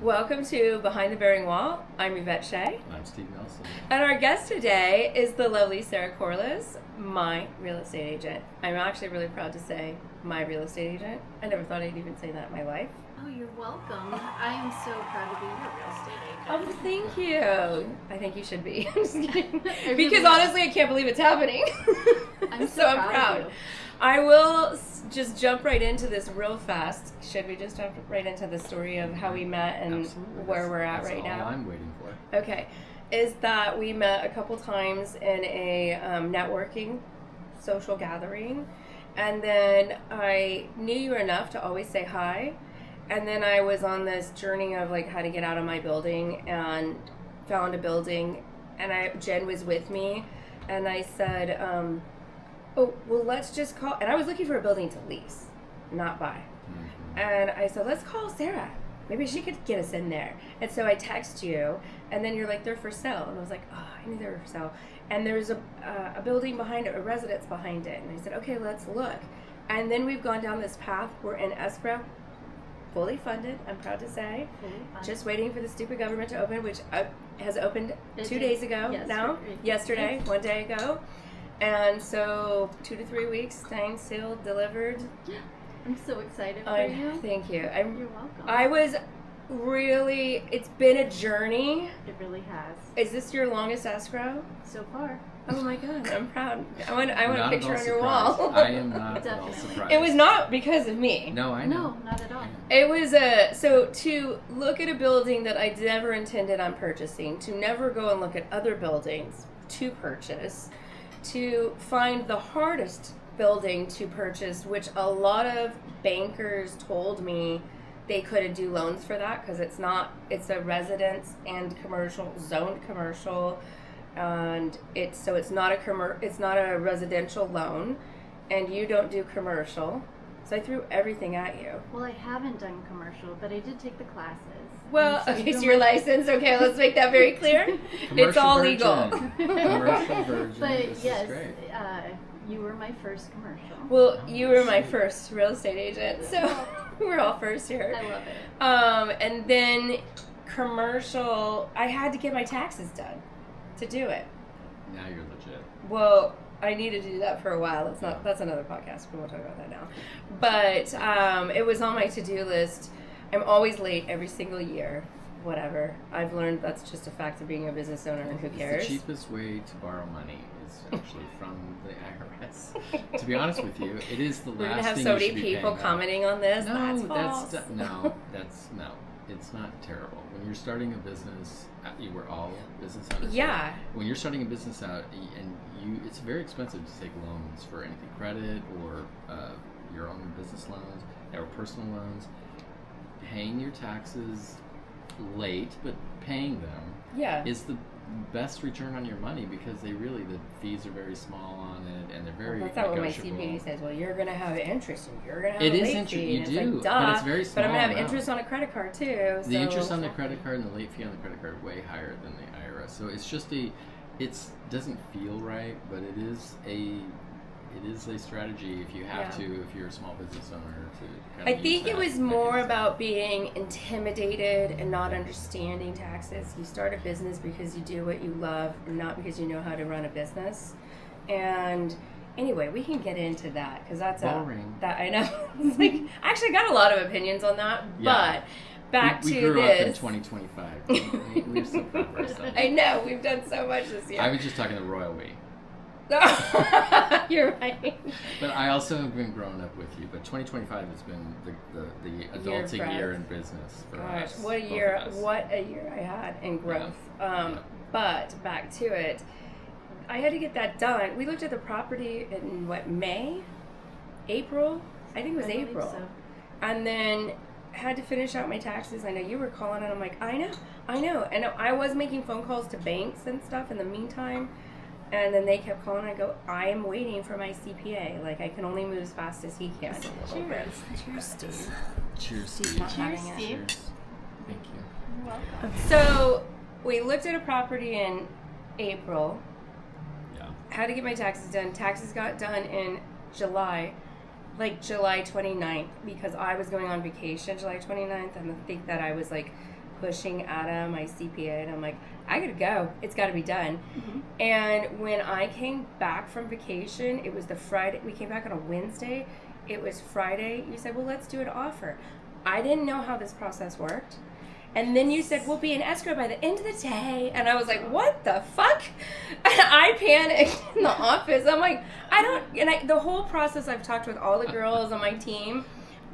Welcome to Behind the Bearing Wall. I'm Yvette Shea. I'm Steve Nelson. And our guest today is the lovely Sarah Corliss, my real estate agent. I'm actually really proud to say my real estate agent. I never thought I'd even say that in my life. Oh, you're welcome. I am so proud to be your real estate agent. Oh, thank you. I think you should be. I'm just kidding. Really Because honestly, I can't believe it's happening. I'm I'm proud. of you. I will just jump right into this real fast. Should we just jump right into the story of how we met and Absolutely. where we're at That's right all now? I'm waiting for. Okay. Is that we met a couple times in a networking social gathering. And then I knew you enough to always say hi. And then I was on this journey of like how to get out of my building and found a building. And Jen was with me. And I said, oh, well, let's just call. And I was looking for a building to lease, not buy. Mm-hmm. And I said, let's call Sarah. Maybe she could get us in there. And so I text you, and then you're like, they're for sale. And I was like, oh, I knew they were for sale. And there's a building behind it, a residence behind it. And I said, okay, let's look. And then we've gone down this path. We're in escrow, fully funded, I'm proud to say. Just waiting for the stupid government to open, which has opened 2 days ago now. Yesterday, 1 day ago. And so 2 to 3 weeks, signed, sealed, delivered. I'm so excited for you. Thank you. You're welcome. I was really, it's been a journey. It really has. Is this your longest escrow? So far. Oh my God, I'm proud. I want a Not picture at all on your surprised. wall. I am not at all Definitely. surprised. It was not because of me. No, I know. No, not at all. It was so to look at a building that I never intended on purchasing, to never go and look at other buildings to purchase, to find the hardest building to purchase, which a lot of bankers told me they couldn't do loans for that because it's a residence and commercial, zoned commercial, and it's not a residential loan, and you don't do commercial. So I threw everything at you. Well, I haven't done commercial, but I did take the classes. Well, And okay, so you're you're my- licensed. Okay, let's make that very clear. It's all legal. Commercial virgin. But This yes, is great. you were my first commercial. Well, you were my first real estate agent, so we're all first here. I love it. And then commercial, I had to get my taxes done to do it. Now you're legit. Well, I needed to do that for a while. That's another podcast. We won't talk about that now. But it was on my to-do list. I'm always late every single year. Whatever. I've learned that's just a fact of being a business owner, and who cares? It's the cheapest way to borrow money is actually from the IRS. To be honest with you, it is the We're last gonna have thing so you many should be people paying commenting on this. No, That's false. no. It's not terrible. When you're starting a business, we're all business owners. Yeah. When you're starting a business out, and it's very expensive to take loans for anything, credit or your own business loans or personal loans. Paying your taxes late, but paying them Yeah. is the best return on your money because the fees are very small on it and they're very That's not what my negotiable. CPA says. Well, you're going to have interest and you're going to have It a is late interest. fee. You And do, it's like, duh, but it's very small but I'm going to have amount. interest on a credit card too. The so. interest on the credit card and the late fee on the credit card are way higher than the IRS. So it's just it doesn't feel right, but it is a strategy if you have to, if you're a small business owner, to kind of I think use it was that more mechanism. about being intimidated and not understanding taxes. You start a business because you do what you love, and not because you know how to run a business. And anyway, we can get into that because that's boring. that I know. It's like I actually got a lot of opinions on that, Yeah. but back we to grew this. up in 2025. We're so proud of ourselves. I know we've done so much this year. I was just talking the royal we. You're right. But I also have been growing up with you. But 2025 has been the adulting year in business for Gosh, us. what a both year! of us. What a year I had in growth. Yeah. But back to it, I had to get that done. We looked at the property in May, April. I think it was I believe April, so. and then had to finish out my taxes. I know you were calling, and I'm like, I know, and I was making phone calls to banks and stuff in the meantime. And then they kept calling. I go, I am waiting for my CPA. Like, I can only move as fast as he can. Cheers. Cheers, Steve. Cheers, Steve's Steve. not having Cheers, it. Steve. Cheers. Thank you. You're welcome. So we looked at a property in April. Yeah. Had to get my taxes done. Taxes got done in July. like July 29th because I was going on vacation July 29th, and I think that I was like pushing Adam, my CPA, and I'm like, I gotta go. It's gotta be done. And when I came back from vacation, it was the Friday. We came back on a Wednesday. It was Friday. You said, well, let's do an offer. I didn't know how this process worked. And then you said, we'll be in escrow by the end of the day. And I was like, what the fuck? And I panicked in the office. I'm like, the whole process, I've talked with all the girls on my team.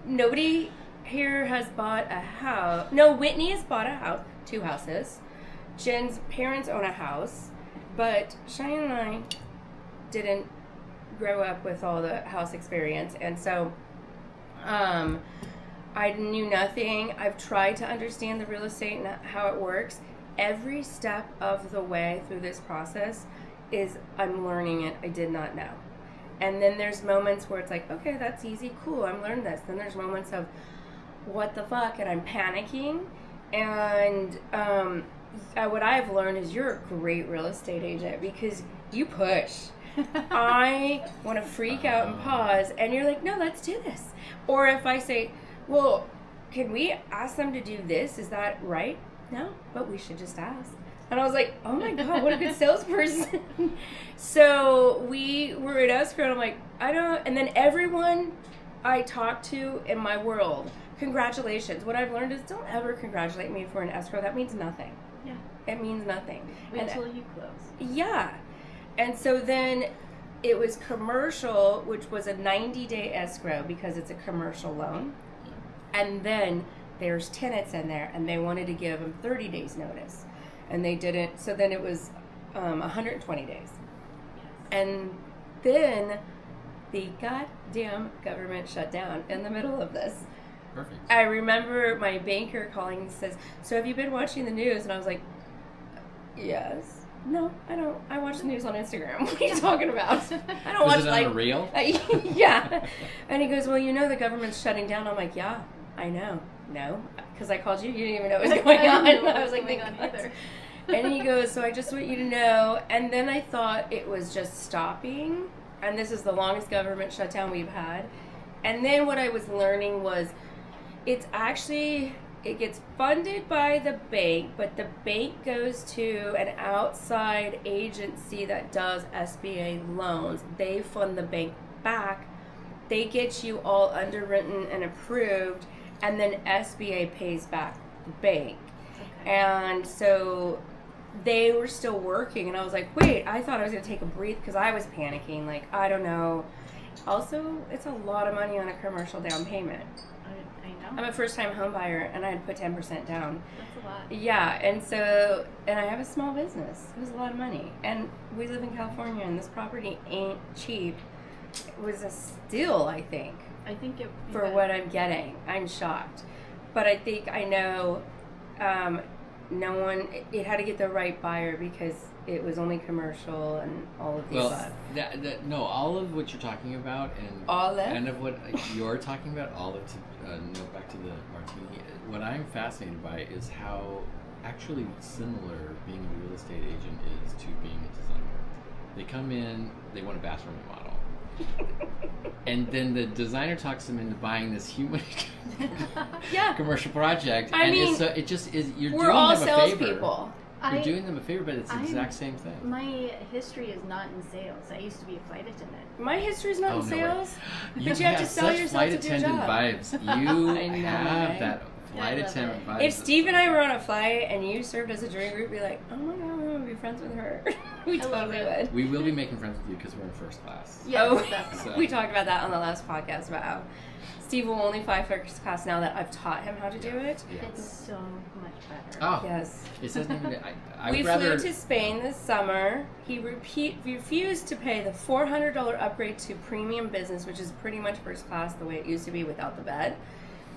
Nobody here has bought a house. No, Whitney has bought a house, 2 houses. Jen's parents own a house. But Cheyenne and I didn't grow up with all the house experience. And so, I knew nothing. I've tried to understand the real estate and how it works. Every step of the way through this process is I'm learning it. I did not know. And then there's moments where it's like, okay, that's easy, cool, I'm learning this. Then there's moments of what the fuck, and I'm panicking. And what I've learned is you're a great real estate agent because you push. I want to freak out and pause, and you're like, no, let's do this. Or if I say, well, can we ask them to do this? Is that right? No, but we should just ask. And I was like, oh my God, what a good salesperson. So we were at escrow, and I'm like, and then everyone I talk to in my world, congratulations. What I've learned is don't ever congratulate me for an escrow. That means nothing. Yeah. It means nothing. Until you close. Yeah. And so then it was commercial, which was a 90-day escrow because it's a commercial loan. And then there's tenants in there, and they wanted to give them 30 days notice. And they didn't. So then it was 120 days. Yes. And then the goddamn government shut down in the middle of this. Perfect. I remember my banker calling and says, so have you been watching the news? And I was like, yes. No, I don't. I watch the news on Instagram. What are you talking about? I don't watch it on a reel? Yeah. And he goes, well, you know the government's shutting down. I'm like, yeah, I know. No, because I called you. You didn't even know what was going on. I was like, either. And he goes, so I just want you to know. And then I thought it was just stopping. And this is the longest government shutdown we've had. And then what I was learning was it's actually... It gets funded by the bank, but the bank goes to an outside agency that does SBA loans. They fund the bank back. They get you all underwritten and approved, and then SBA pays back the bank. Okay. And so they were still working, and I was like, wait, I thought I was going to take a breath because I was panicking. Like, I don't know. Also, it's a lot of money on a commercial down payment. I'm a first-time home buyer, and I had put 10% down. That's a lot. Yeah, and I have a small business. It was a lot of money. And we live in California, and this property ain't cheap. It was a steal, I think. For what I'm getting. I'm shocked. But I think I know it had to get the right buyer because it was only commercial and all of these stuff. No, all of what you're talking about and of what you're talking about, all of note back to the martini. What I'm fascinated by is how actually similar being a real estate agent is to being a designer. They come in, they want a bathroom remodel. And then the designer talks them into buying this huge commercial project. It just is. You're we're doing all them a favor. salespeople. You're doing them a favor, but it's the exact same thing. My history is not in sales. I used to be a flight attendant. My history is not in sales, but you have to sell such yourself flight to do your attendant job. vibes. You have that flight attendant vibes. If Steve and I were on a flight and you served as a jury group, we'd be like, oh my God, I'm going to be friends with her. We totally would. We will be making friends with you because we're in first class. Yeah, we talked about that on the last podcast about how Steve will only fly first class now that I've taught him how to do it. Yeah. It's so much better. Oh, yes. It doesn't even. We flew to Spain this summer. He refused to pay the $400 upgrade to premium business, which is pretty much first class the way it used to be without the bed.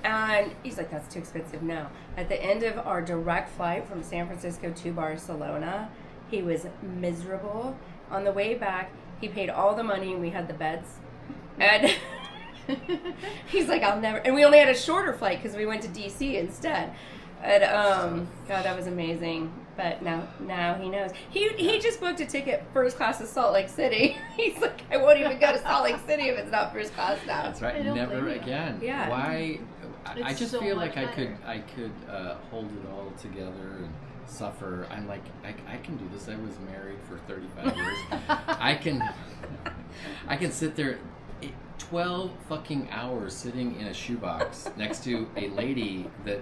And he's like, that's too expensive now. At the end of our direct flight from San Francisco to Barcelona, he was miserable. On the way back, he paid all the money and we had the beds. And he's like, I'll never. And we only had a shorter flight because we went to DC instead. And God, that was amazing. But now he knows. He just booked a ticket first class to Salt Lake City. He's like, I won't even go to Salt Lake City if it's not first class now. That's right. Never again. Yeah. Why? I It's just so feel much like better. I could hold it all together and suffer. I'm like, I can do this. I was married for 35 years. I can sit there 12 fucking hours sitting in a shoebox next to a lady that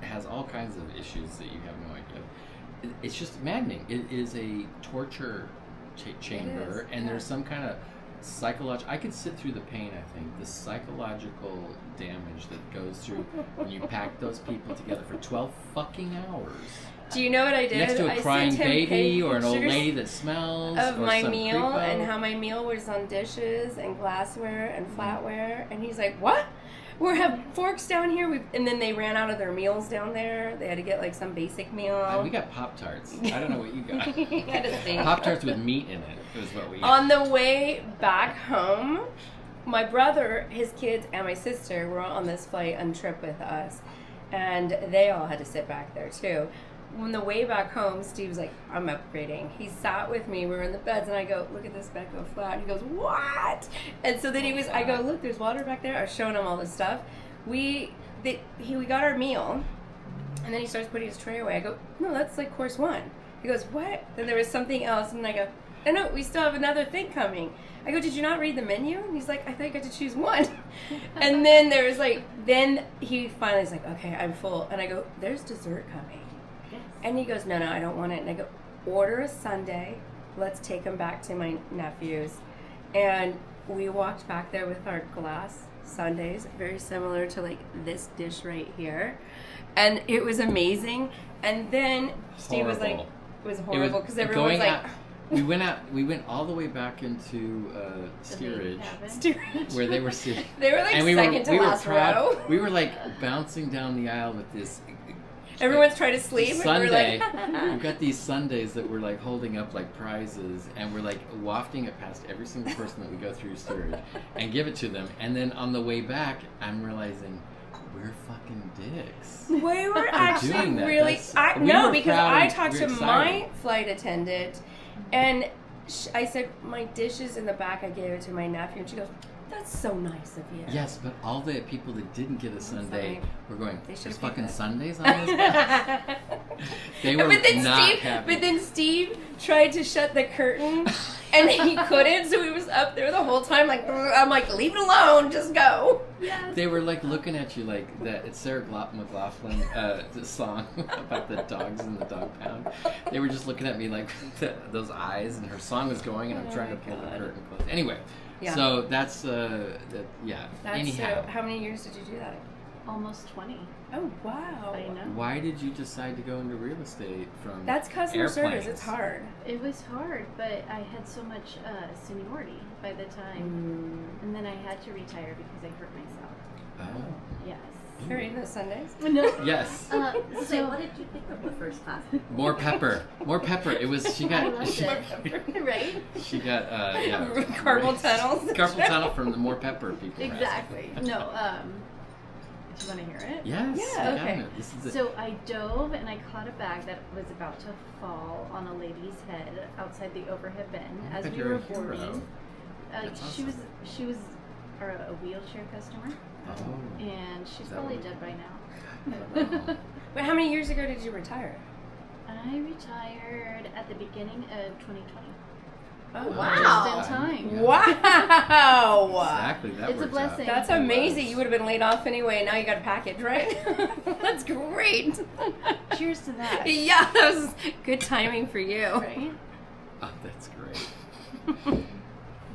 has all kinds of issues that you have no idea. It's just maddening. It is a torture chamber, and there's some kind of psychological. I could sit through the pain. I think the psychological damage that goes through when you pack those people together for 12 fucking hours. Do you know what I did? Next to a I crying sent him baby or an old pictures lady that smells of or my some meal creepo. and how my meal was on dishes and glassware and flatware, and he's like, "What? We have forks down here." And then they ran out of their meals down there. They had to get like some basic meal. We got Pop-Tarts. I don't know what you got. Had to think. Pop-Tarts with meat in it is what we On the way back home, my brother, his kids, and my sister were on this flight and trip with us, and they all had to sit back there too. On the way back home, Steve was like, "I'm upgrading." He sat with me. We were in the beds, and I go, "Look at this bed go flat." And he goes, "What?" And so then I go, "Look, there's water back there." I was showing him all this stuff. We got our meal, and then he starts putting his tray away. I go, "No, that's like course one." He goes, "What?" Then there was something else, and I go, "No, we still have another thing coming." I go, "Did you not read the menu?" And he's like, "I thought you got to choose one." And then there was then he finally is like, "Okay, I'm full." And I go, "There's dessert coming." And he goes, no, I don't want it. And I go, order a sundae. Let's take them back to my nephews. And we walked back there with our glass sundaes, very similar to like this dish right here. And it was amazing. And then Steve was like, it was horrible because everyone was like... We went all the way back into steerage, where they were sitting. They were like second to last row. We were like bouncing down the aisle with this... Everyone's trying to sleep. Sunday. And we're We've got these Sundays that we're like holding up like prizes, and we're like wafting it past every single person that we go through steerage and give it to them. And then on the way back, I'm realizing we're fucking dicks. We were actually doing that. really... Because I talked to excited. my flight attendant, and I said, my dish is in the back. I gave it to my nephew, and she goes, "That's so nice of you." Yes, but all the people that didn't get a Sunday were going, "There's fucking that. Sundays on this bus?" They were not happy. But then Steve tried to shut the curtain, and he couldn't, so he was up there the whole time. Like, I'm like, "Leave it alone, just go." Yes. They were like looking at you like that. It's Sarah McLachlan, the song about the dogs in the dog pound. They were just looking at me like those eyes, and her song was going, and I'm trying to pull the curtain close. Anyway, so that's anyhow. So, how many years did you do that? Almost 20. Oh wow! I know. Why did you decide to go into real estate from? That's customer airplanes? service. It's hard. It was hard, but I had so much seniority by the time, and then I had to retire because I hurt myself. Oh. Yes. You're eating those Sundays? No. Yes. So What did you pick up the first class? More pepper. More pepper. It was. She got. I loved it. Right? She got. Carpal tunnels. Carpal tunnel from the more pepper people. were Exactly. asking. No. Do you want to hear it? Yes. Yeah, I got okay. it. This is it. So I dove and I caught a bag that was about to fall on a lady's head outside the overhead bin I as bet we you're were a hero. boarding. That's She awesome. was a wheelchair customer, Oh. and she's that probably what- dead by now. Wow. But how many years ago did you retire? I retired at the beginning of 2020. Oh wow. Just in time. Yeah. Wow! Exactly. That It's a works blessing. Out. That's amazing. You would have been laid off anyway, and now you got a package, right? That's great. Cheers to that. Yeah, that was good timing for you. Right? Oh, that's great.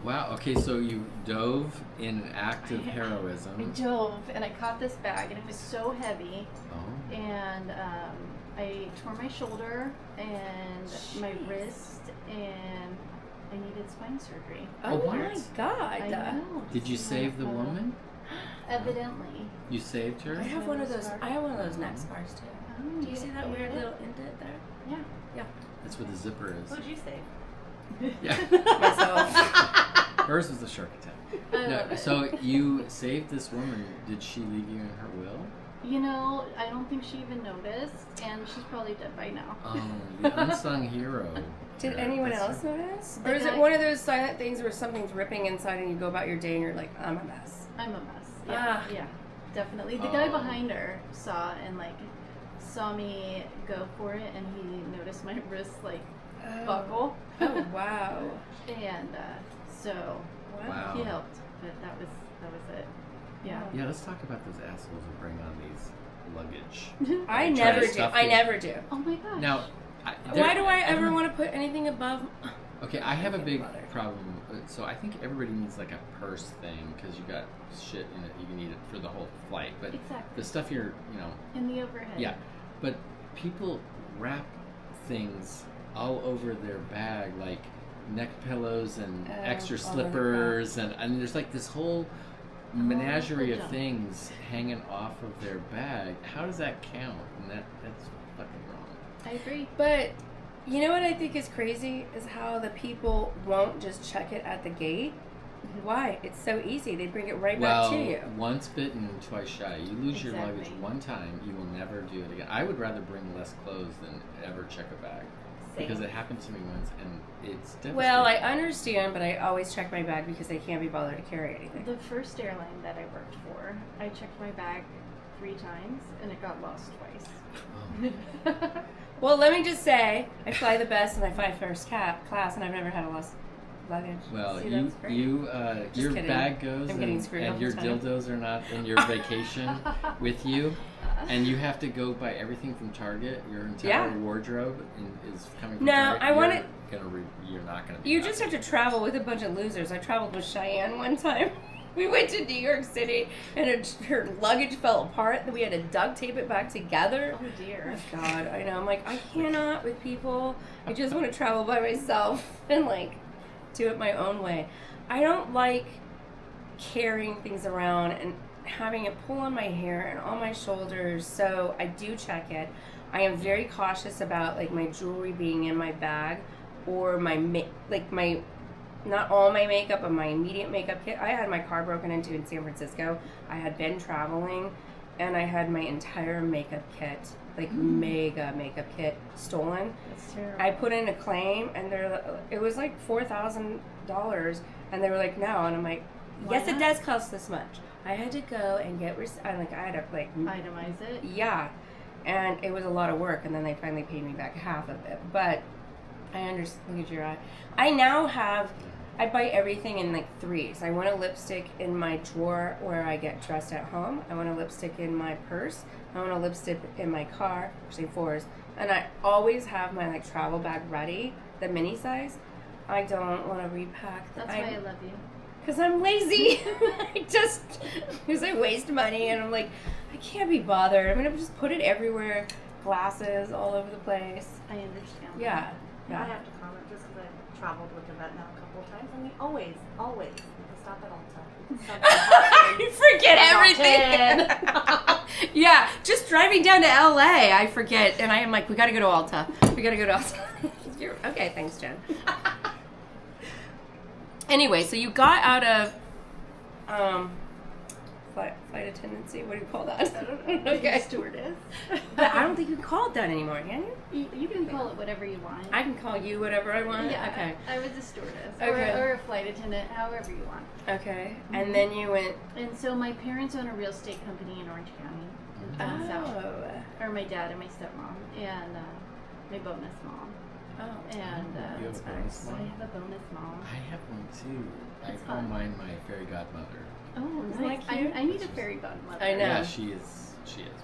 Wow. Okay, so you dove in an act of I heroism. dove and I caught this bag, and it was so heavy. Oh. And I tore my shoulder and my wrist, and I needed spine surgery. Oh what? my God! I know. Did you save the woman? Evidently. You saved her? I have one of those. I have one of those neck scars too. Oh, Do you see that weird little indent there? Yeah. That's where the zipper is. Who'd you say? Yeah. Myself. Hers was a shark attack. No, so you saved this woman. Did she leave you in her will? You know, I don't think she even noticed, and she's probably dead by now. Oh, the unsung hero. Did Yeah, anyone that's else her. notice? The Or is it guy- one of those silent things where something's ripping inside and you go about your day and you're like, I'm a mess? I'm a mess. Yeah. Ah. Yeah. definitely. The guy behind her saw me go for it, and he noticed my wrist buckle. Oh wow! And so Wow. he helped, but that was it. Yeah. Yeah, let's talk about those assholes who bring on these luggage. I They try to never do. stuff I you. never do. Oh my gosh. Now, Why do I ever want to put anything above? Okay, I have a big Bother. problem. So I think everybody needs like a purse thing because you got shit in it. You need it for the whole flight. But Exactly. the stuff you're, In the overhead. yeah. But people wrap things all over their bag, like neck pillows and extra all over the slippers, and there's like this whole menagerie of junk. things hanging off of their bag. How does that count? And that's fucking wrong. I agree. But you know what I think is crazy is how the people won't just check it at the gate. Why? It's so easy. They bring it right back to you. Once bitten, twice shy. You lose your luggage Exactly. one time, you will never do it again. I would rather bring less clothes than ever check a bag. Because it happened to me once, and it's devastating. Well, I understand, but I always check my bag because I can't be bothered to carry anything. The first airline that I worked for, I checked my bag 3 times, and it got lost twice. Well, let me just say, I fly the best and I fly first class, and I've never had a lost luggage. Well, See, you, that's great. you, Just your kidding. bag goes, I'm getting screwed all and the your time. dildos are not in your vacation with you, and you have to go buy everything from Target. Your entire Yeah. wardrobe is coming from No, Target. I wanna- You're not gonna. Be You happy. just have to travel with a bunch of losers. I traveled with Cheyenne one time. We went to New York City, and her luggage fell apart. Then we had to duct tape it back together. Oh dear. Oh, God, I know. I'm like, I cannot with people. I just want to travel by myself and do it my own way. I don't like carrying things around and having it pull on my hair and on my shoulders. So I do check it. I am very cautious about my jewelry being in my bag or my not all my makeup, but my immediate makeup kit. I had my car broken into in San Francisco. I had been traveling, and I had my entire makeup kit, mega makeup kit, stolen. That's terrible. I put in a claim, and it was like $4,000, and they were like, no, and I'm like, Why yes, it not? does cost this much. I had to go and get I had to Itemize it. yeah, and it was a lot of work, and then they finally paid me back half of it. But I understand. Look at your eye. I buy everything in threes. I want a lipstick in my drawer where I get dressed at home. I want a lipstick in my purse. I want a lipstick in my car, actually 4s. And I always have my travel bag ready, the mini size. I don't want to repack. That's why I love you. Because I'm lazy. Because I waste money, and I'm like, I can't be bothered. I'm going to just put it everywhere. Glasses all over the place. I understand. Yeah. I have to comment just because I've traveled with Yvette now a couple of times. I mean, always, stop at Ulta. Stop at I forget everything. Yeah, just driving down to LA, I forget, and I am like, we gotta go to Ulta. Okay, thanks, Jen. Anyway, so you got out of flight attendancy. What do you call that? Okay, Stewardess. but I don't think you call it that anymore, can you? You can call it whatever you want. I can call you whatever I want. Yeah. Okay. I was a stewardess. Okay. Or a flight attendant, however you want. Okay. And then you went. And so my parents own a real estate company in Orange County. Down south. Or my dad and my stepmom. And my bonus mom. Oh. And You have a bonus I mom? have a bonus mom. I have one too. I That's call fun. mine my fairy godmother. Oh, Isn't nice. that cute? I need a fairy godmother. I know. Yeah, she is.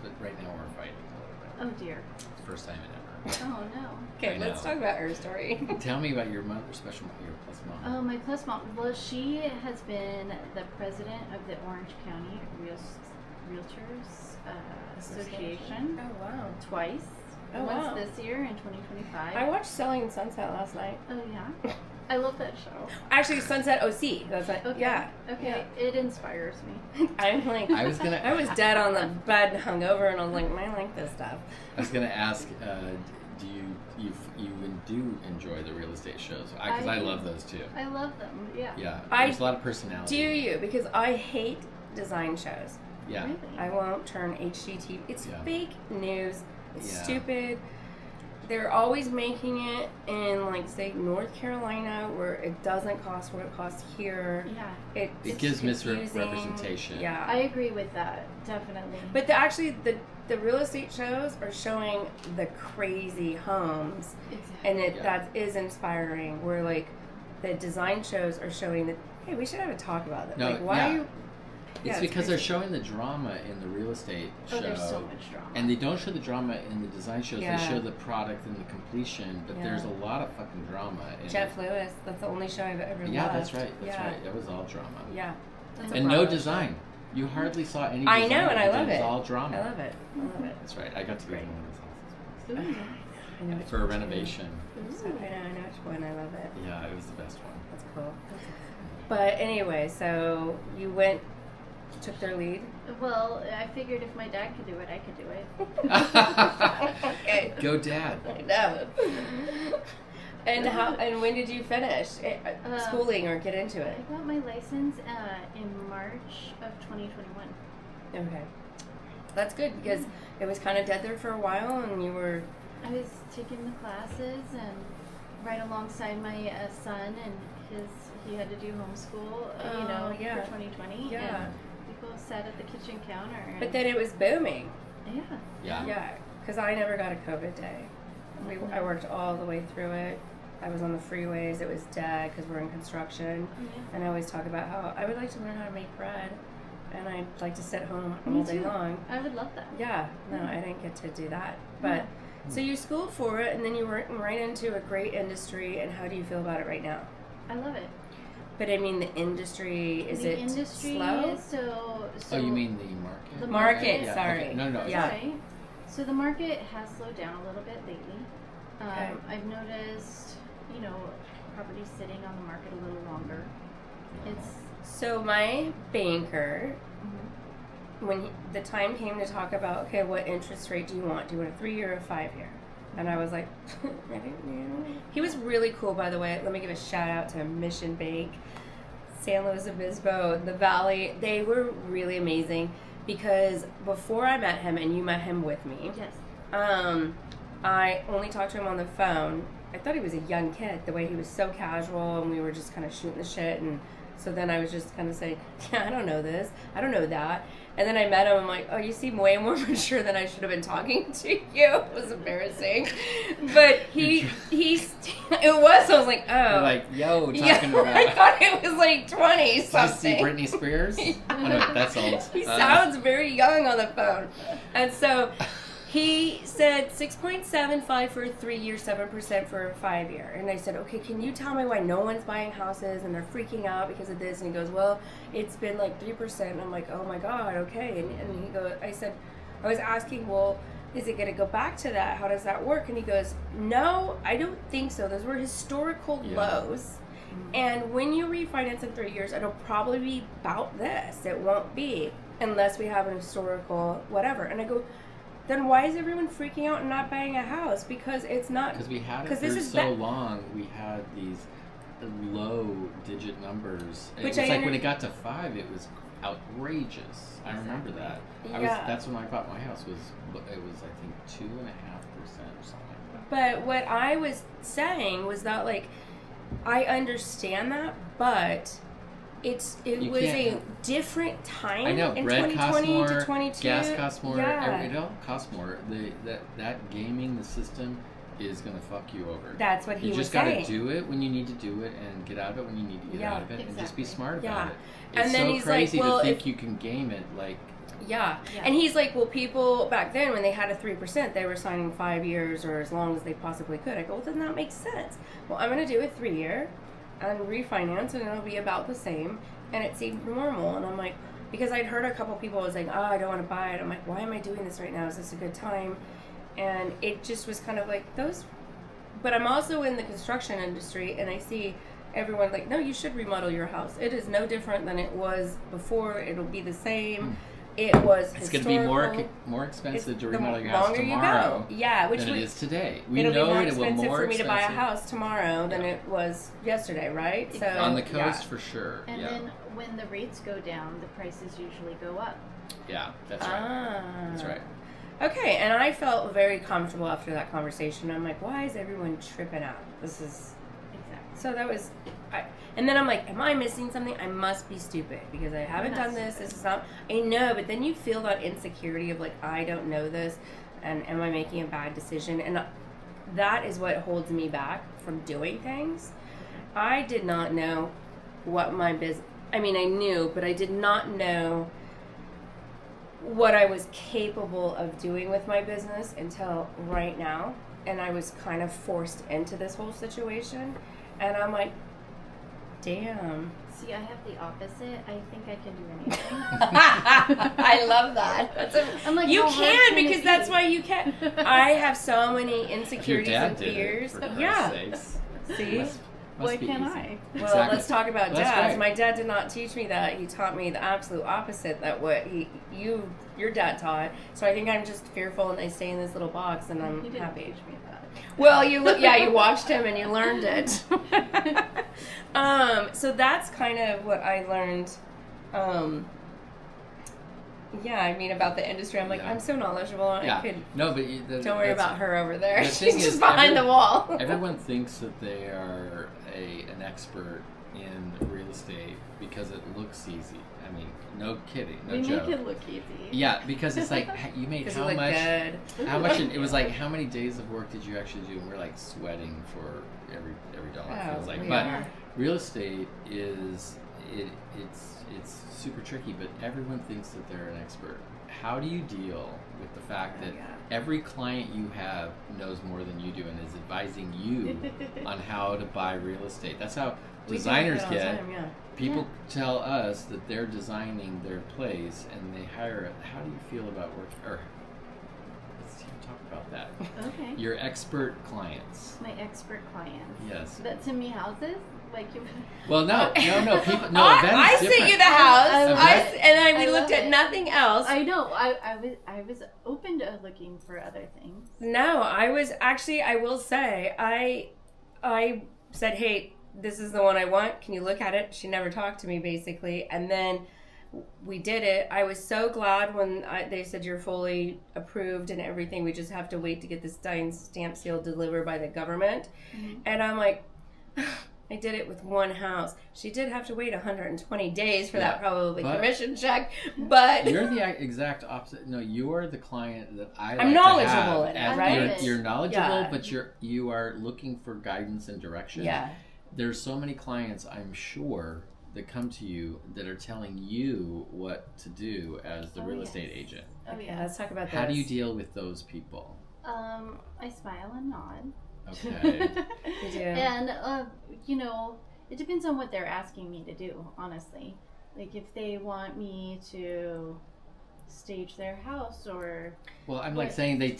But right now we're fighting a little bit. Oh dear. It's the first time in ever. Oh no. Okay, I let's know. talk about her story. Tell me about your mother, your plus mom. Oh, my plus mom. Well, she has been the president of the Orange County Realtors Association Oh wow. twice. Oh, Once wow. this year in 2025. I watched Selling Sunset last night. Oh yeah. I love that show. Actually, Sunset OC. That's like, Okay. yeah. Okay. It inspires me. I'm like, I was gonna. I was dead on the bed, hungover, and I was like, I like this stuff. I was gonna ask, do you do enjoy the real estate shows? Because I do. love those too. I love them. Yeah. Yeah, I there's a lot of personality. Do you? Because I hate design shows. Yeah. Really? I won't turn HGTV. It's Yeah. fake news. It's Yeah. stupid. they're always making it in, like, say, North Carolina, where it doesn't cost what it costs here. Yeah. It It's gives confusing. misrepresentation. Yeah. I agree with that, definitely. But the real estate shows are showing the crazy homes, Exactly. and that is inspiring. Where, like, the design shows are showing that, hey, we should have a talk about it. No, like, why yeah. are you? It's because they're showing the drama in the real estate show. Oh, there's so much drama. And they don't show the drama in the design shows. Yeah. They show the product and the completion, but Yeah. there's a lot of fucking drama in Jeff it. Lewis. That's the only show I've ever Yeah, loved. that's right. That's yeah. right. That was all drama. Yeah. That's a And no Bravo show. design. You hardly saw any I design. know, and I love It was it. all drama. I love it. I love it. That's right. I got to go to Great. one of those houses Ooh. I know which for a one. renovation. I know which one. I love it. Yeah, it was the best one. That's cool. But anyway, so you took their lead. Well, I figured if my dad could do it, I could do it. Okay. Go, Dad. I know. And when did you finish schooling or get into I it? got my license in March of 2021. Okay. That's good because it was kind of dead there for a while, and you were. I was taking the classes and right alongside my son, and he had to do homeschool, yeah. for 2020. Yeah. And we both sat at the kitchen counter. And But then it was booming. yeah. Yeah. Yeah, because I never got a COVID day. I worked all the way through it. I was on the freeways. It was dead because we're in construction. Yeah. And I always talk about how I would like to learn how to make bread. And I'd like to sit home Me all day too. long. I would love that. Yeah, no, I didn't get to do that. But so you schooled for it, and then you went right into a great industry. And how do you feel about it right now? I love it. But I mean, the industry, is the it industry, slow? So Oh, you mean the market? The Market, Yeah, sorry. okay. No, it's Yeah. Right. So the market has slowed down a little bit lately. Okay. I've noticed, properties sitting on the market a little longer. It's So my banker, when the time came to talk about, okay, what interest rate do you want? Do you want a 3-year or a 5-year? And I was like, I don't know. He was really cool, by the way. Let me give a shout out to Mission Bank, San Luis Obispo, the Valley. They were really amazing because before I met him, and you met him with me, yes. I only talked to him on the phone. I thought he was a young kid, the way he was so casual, and we were just kind of shooting the shit. And so then I was just kind of saying, yeah, I don't know this. I don't know that. And then I met him. I'm like, oh, you seem way more mature than I should have been talking to you. It was embarrassing. But it was. I was like, oh. You're like, yo, talking yeah, about. I thought it was like 20 Did you see something. Britney Spears? Oh, no, that's old. He sounds very young on the phone. And so he said 6.75 for a 3-year, 7% for a 5-year. And I said, okay, can you tell me why no one's buying houses and they're freaking out because of this? And he goes, well, it's been like 3%. And I'm like, oh my God, okay. And he goes, I was asking, well, is it going to go back to that? How does that work? And he goes, no, I don't think so. Those were historical lows. And when you refinance in 3 years, it'll probably be about this. It won't be unless we have an historical whatever. And I go, then why is everyone freaking out and not buying a house? Because it's not. Because we had it 'cause for this is so long. We had these low digit numbers. Which It was I like when it got to 5, it was outrageous. I remember that. Yeah. That's when I bought my house. It was I think 2.5% or something like that. But what I was saying was that, like, I understand that, but it was a different time. I know, in bread costs 2020 more, to 22. gas costs more, Yeah. it all costs more. That gaming, the system, is going to fuck you over. That's what he You was just got saying. to do it when you need to do it and get out of it when you need to get out of it and just be smart about it. And It's then so he's crazy like, well, to think you can game it like... Yeah. And he's like, well, people back then when they had a 3%, they were signing 5 years or as long as they possibly could. I go, well, then that makes sense. Well, I'm going to do a 3-year and refinance, and it'll be about the same. And it seemed normal. And I'm like, because I'd heard a couple people was like, oh, I don't want to buy it. I'm like, why am I doing this right now? Is this a good time? And it just was kind of like those. But I'm also in the construction industry, and I see everyone like, no, you should remodel your house. It is no different than it was before. It'll be the same. It was It's going to be more expensive to remodel your house tomorrow which than it is today. We it'll know be more it will expensive more for me to buy a expensive. house tomorrow than it was yesterday, right? So On the coast, for sure. And then when the rates go down, the prices usually go up. Yeah, that's right. That's right. Okay, and I felt very comfortable after that conversation. I'm like, why is everyone tripping out? This is... Exactly. So that was... And then I'm like, am I missing something? I must be stupid because I haven't done this. This is not... I know, but then you feel that insecurity of like, I don't know this, and am I making a bad decision? And that is what holds me back from doing things. I did not know what my business... I mean, I knew, but I did not know what I was capable of doing with my business until right now. And I was kind of forced into this whole situation. And I'm like, damn. See, I have the opposite. I think I can do anything. I love that. I'm like, you how hard can can it because that's be? why you can. I have so many If your insecurities dad and did it, fears. for Christ's Yeah. sakes, See? must Why be can't easy. I? Well, Exactly. let's talk about Well, that's dads. great. My dad did not teach me that. He taught me the absolute opposite. That what your dad taught. So I think I'm just fearful, and I stay in this little box, and I'm He didn't happy. teach me that. Well, you watched him and you learned it. So that's kind of what I learned. Yeah, I mean about the industry. I'm like, Yeah. I'm so knowledgeable. Yeah. I could. No, but Don't worry about her over there. the thing She's is, just behind the wall. Everyone thinks that they are an expert in real estate because it looks easy. I mean, no kidding, no We joke. make it look easy. Yeah, because it's like you made Because how you look much? good. How much? It was like how many days of work did you actually do? And we're like sweating for every dollar. It feels like, we but are. real estate is it's super tricky. But everyone thinks that they're an expert. How do you deal with the fact that every client you have knows more than you do and is advising you on how to buy real estate? That's how We do designers that all the get. time, yeah. People tell us that they're designing their place and they hire it. How do you feel about work? Or let's talk about that. Okay. Your expert clients. My expert clients. Yes. That to me houses like you. Well, no. People. No, I Yvette's sent different. you the house, Yvette- we I looked love at it. nothing else. I know. I was open to looking for other things. No, I was actually. I will say, I said, "Hey, this is the one I want. Can you look at it?" She never talked to me, basically, and then we did it. I was so glad when they said you're fully approved and everything. We just have to wait to get this stamp seal delivered by the government, and I'm like. I did it with one house. She did have to wait 120 days for that probably but- commission check, but You're the exact opposite. No, you are the client that I. I'm like knowledgeable to in it, have. right? You're knowledgeable, Yeah. but you are looking for guidance and direction. yeah. There's so many clients, I'm sure, that come to you that are telling you what to do as the real estate agent. Oh Okay, yeah. let's talk about this. How do you deal with those people? I smile and nod. Okay. You do. And it depends on what they're asking me to do, honestly. Like if they want me to stage their house or Well, I'm like saying they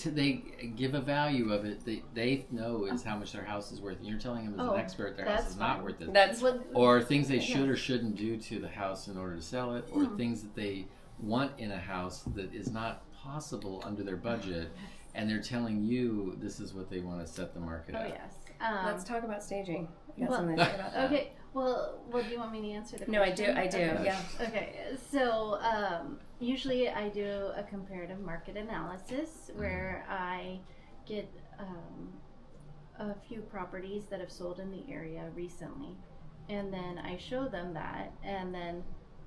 give a value of it. They know is how much their house is worth. And you're telling them as an expert their house that's is not fine. worth it. That's Or things they should or shouldn't do to the house in order to sell it, or things that they want in a house that is not possible under their budget, and they're telling you this is what they want to set the market at. yes. Let's talk about staging. You got well, something to say about that? Okay. Well, do you want me to answer the No, I do. question? I do. Okay. Yeah. Okay, so usually I do a comparative market analysis where I get a few properties that have sold in the area recently, and then I show them that, and then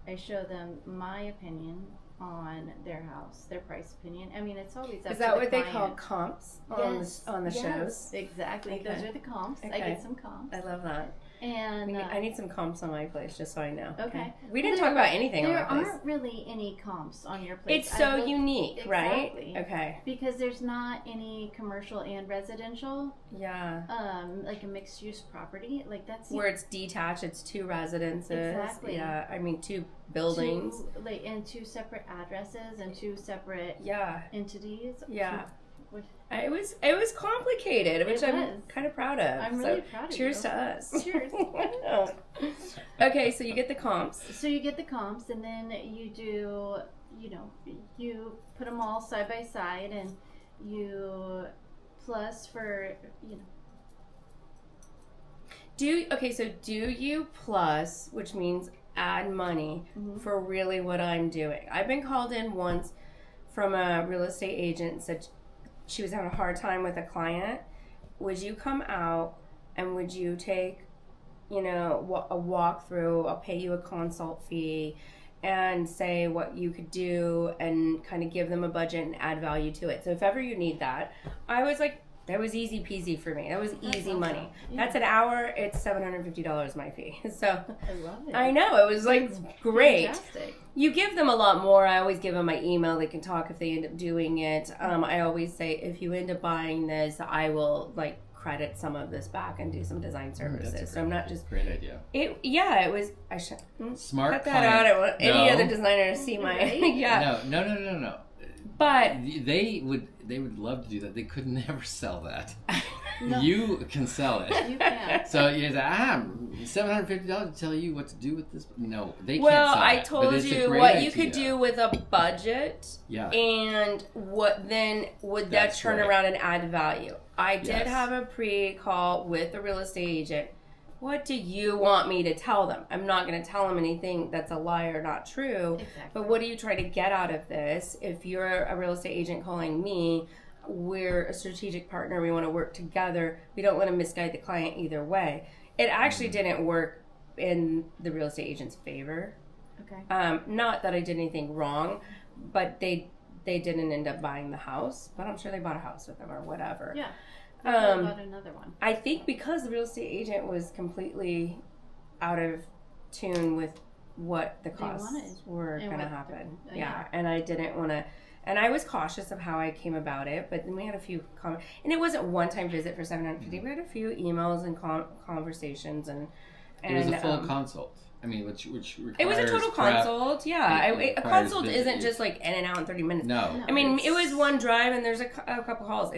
I show them my opinion on their house, their price opinion. I mean, it's always up Is to that the what they client. call comps on the Yes, shows? exactly. Okay. Those are the comps. I Okay. get some comps, I love that. and I need some comps on my place, just so I know. Okay. We didn't Well, talk about anything on there my place. aren't really any comps on your place. It's so I looked- unique, Exactly. right? Okay. Because there's not any commercial and residential, Yeah. like a mixed use property. Like that's Where it's detached, it's two residences. Exactly. Yeah. I mean, two buildings. and two separate addresses and two separate Yeah. entities. Yeah. Which- It was complicated, which It I'm was. kind of proud of. I'm really proud of cheers you. to us. Cheers. Okay, so you get the comps. So you get the comps, and then you do, you put them all side by side, and you plus for, Do you plus, which means add money for really what I'm doing? I've been called in once from a real estate agent said she was having a hard time with a client. Would you come out and would you take, you know, a walkthrough? I'll pay you a consult fee and say what you could do and kind of give them a budget and add value to it. So if ever you need that, I was like, that was easy peasy for me. That was easy money. Yeah. That's an hour. It's $750 my fee. So I love it. I know, it was like great. Fantastic. You give them a lot more. I always give them my email. They can talk if they end up doing it. I always say, if you end up buying this, I will like credit some of this back and do some design services. So I'm not just great idea. It was. I should smart. Cut that out. I want any other designer to see my. Yeah. No. But they would love to do that. They could never sell that. No. You can sell it. You can. So you say, $750 to tell you what to do with this. No, they well, can't sell I it. told you what you could do with a budget. Yeah. And what then would That's that turn right. around and add value? I did Yes. have a pre-call with a real estate agent. What do you want me to tell them? I'm not going to tell them anything that's a lie or not true. Exactly. But what do you try to get out of this? If you're a real estate agent calling me, we're a strategic partner. We want to work together. We don't want to misguide the client either way. It actually didn't work in the real estate agent's favor. Okay. Not that I did anything wrong, but they didn't end up buying the house. But I'm sure they bought a house with them or whatever. Yeah. About another one. I think because the real estate agent was completely out of tune with what the costs were going to happen. Yeah, and I didn't want to, and I was cautious of how I came about it, but then we had a few comments, and it wasn't one-time visit for $750. We had a few emails and conversations, and it was a full consult. I mean, which requires it was a total consult. Yeah, a consult isn't visit. just like in and out in 30 minutes. No. I mean, it was one drive, and there's a couple calls.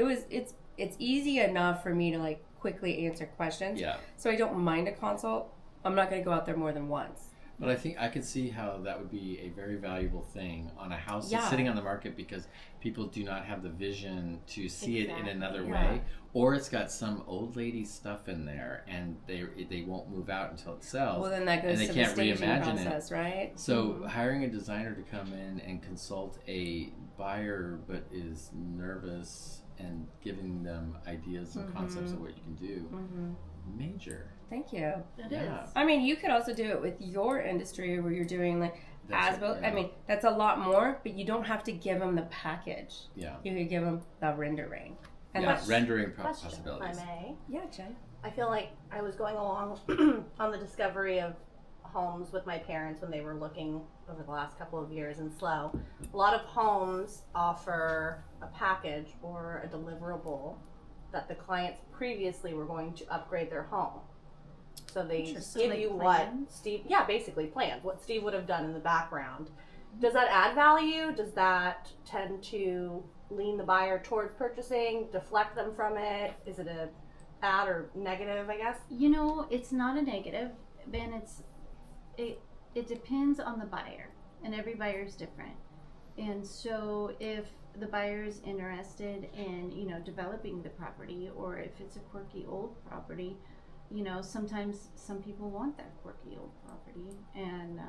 It's easy enough for me to like quickly answer questions. Yeah. So I don't mind a consult. I'm not going to go out there more than once. But I think I could see how that would be a very valuable thing on a house that's sitting on the market because people do not have the vision to see it in another way, or it's got some old lady stuff in there and they won't move out until it sells. Well, then that goes and to they can't the staging reimagine process, right? So hiring a designer to come in and consult a buyer but is nervous and giving them ideas and concepts of what you can do, major. Thank you. It is. I mean, you could also do it with your industry where you're doing like as-built. Yeah. I mean, that's a lot more, but you don't have to give them the package. Yeah. You could give them the rendering. And Yeah, that's, rendering Question, possibilities. if I may. yeah, Jen. I feel like I was going along on the discovery of homes with my parents when they were looking over the last couple of years in SLO. A lot of homes offer a package or a deliverable that the clients previously were going to upgrade their home. So they Interesting. give you Like what plans? Steve, basically plans, what Steve would have done in the background. Does that add value? Does that tend to lean the buyer towards purchasing, deflect them from it? Is it a add or negative, I guess? You know, it's not a negative, Ben. It depends on the buyer, and every buyer is different. And so if the buyer is interested in, developing the property, or if it's a quirky old property, sometimes some people want that quirky old property, and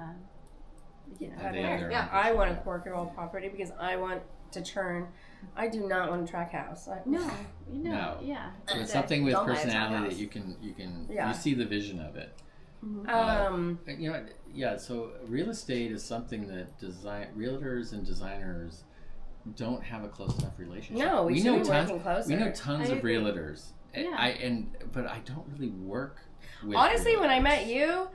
I want a quirky old property because I want to turn. I do not want a track house. No. Yeah. But something with Don't buy a personality townhouse. that you can Yeah. you see the vision of it. So real estate is something that realtors and designers don't have a close enough relationship. No, we should be working closer. We know tons I of agree. realtors. Yeah. But I don't really work with Honestly, when I realtors. met you,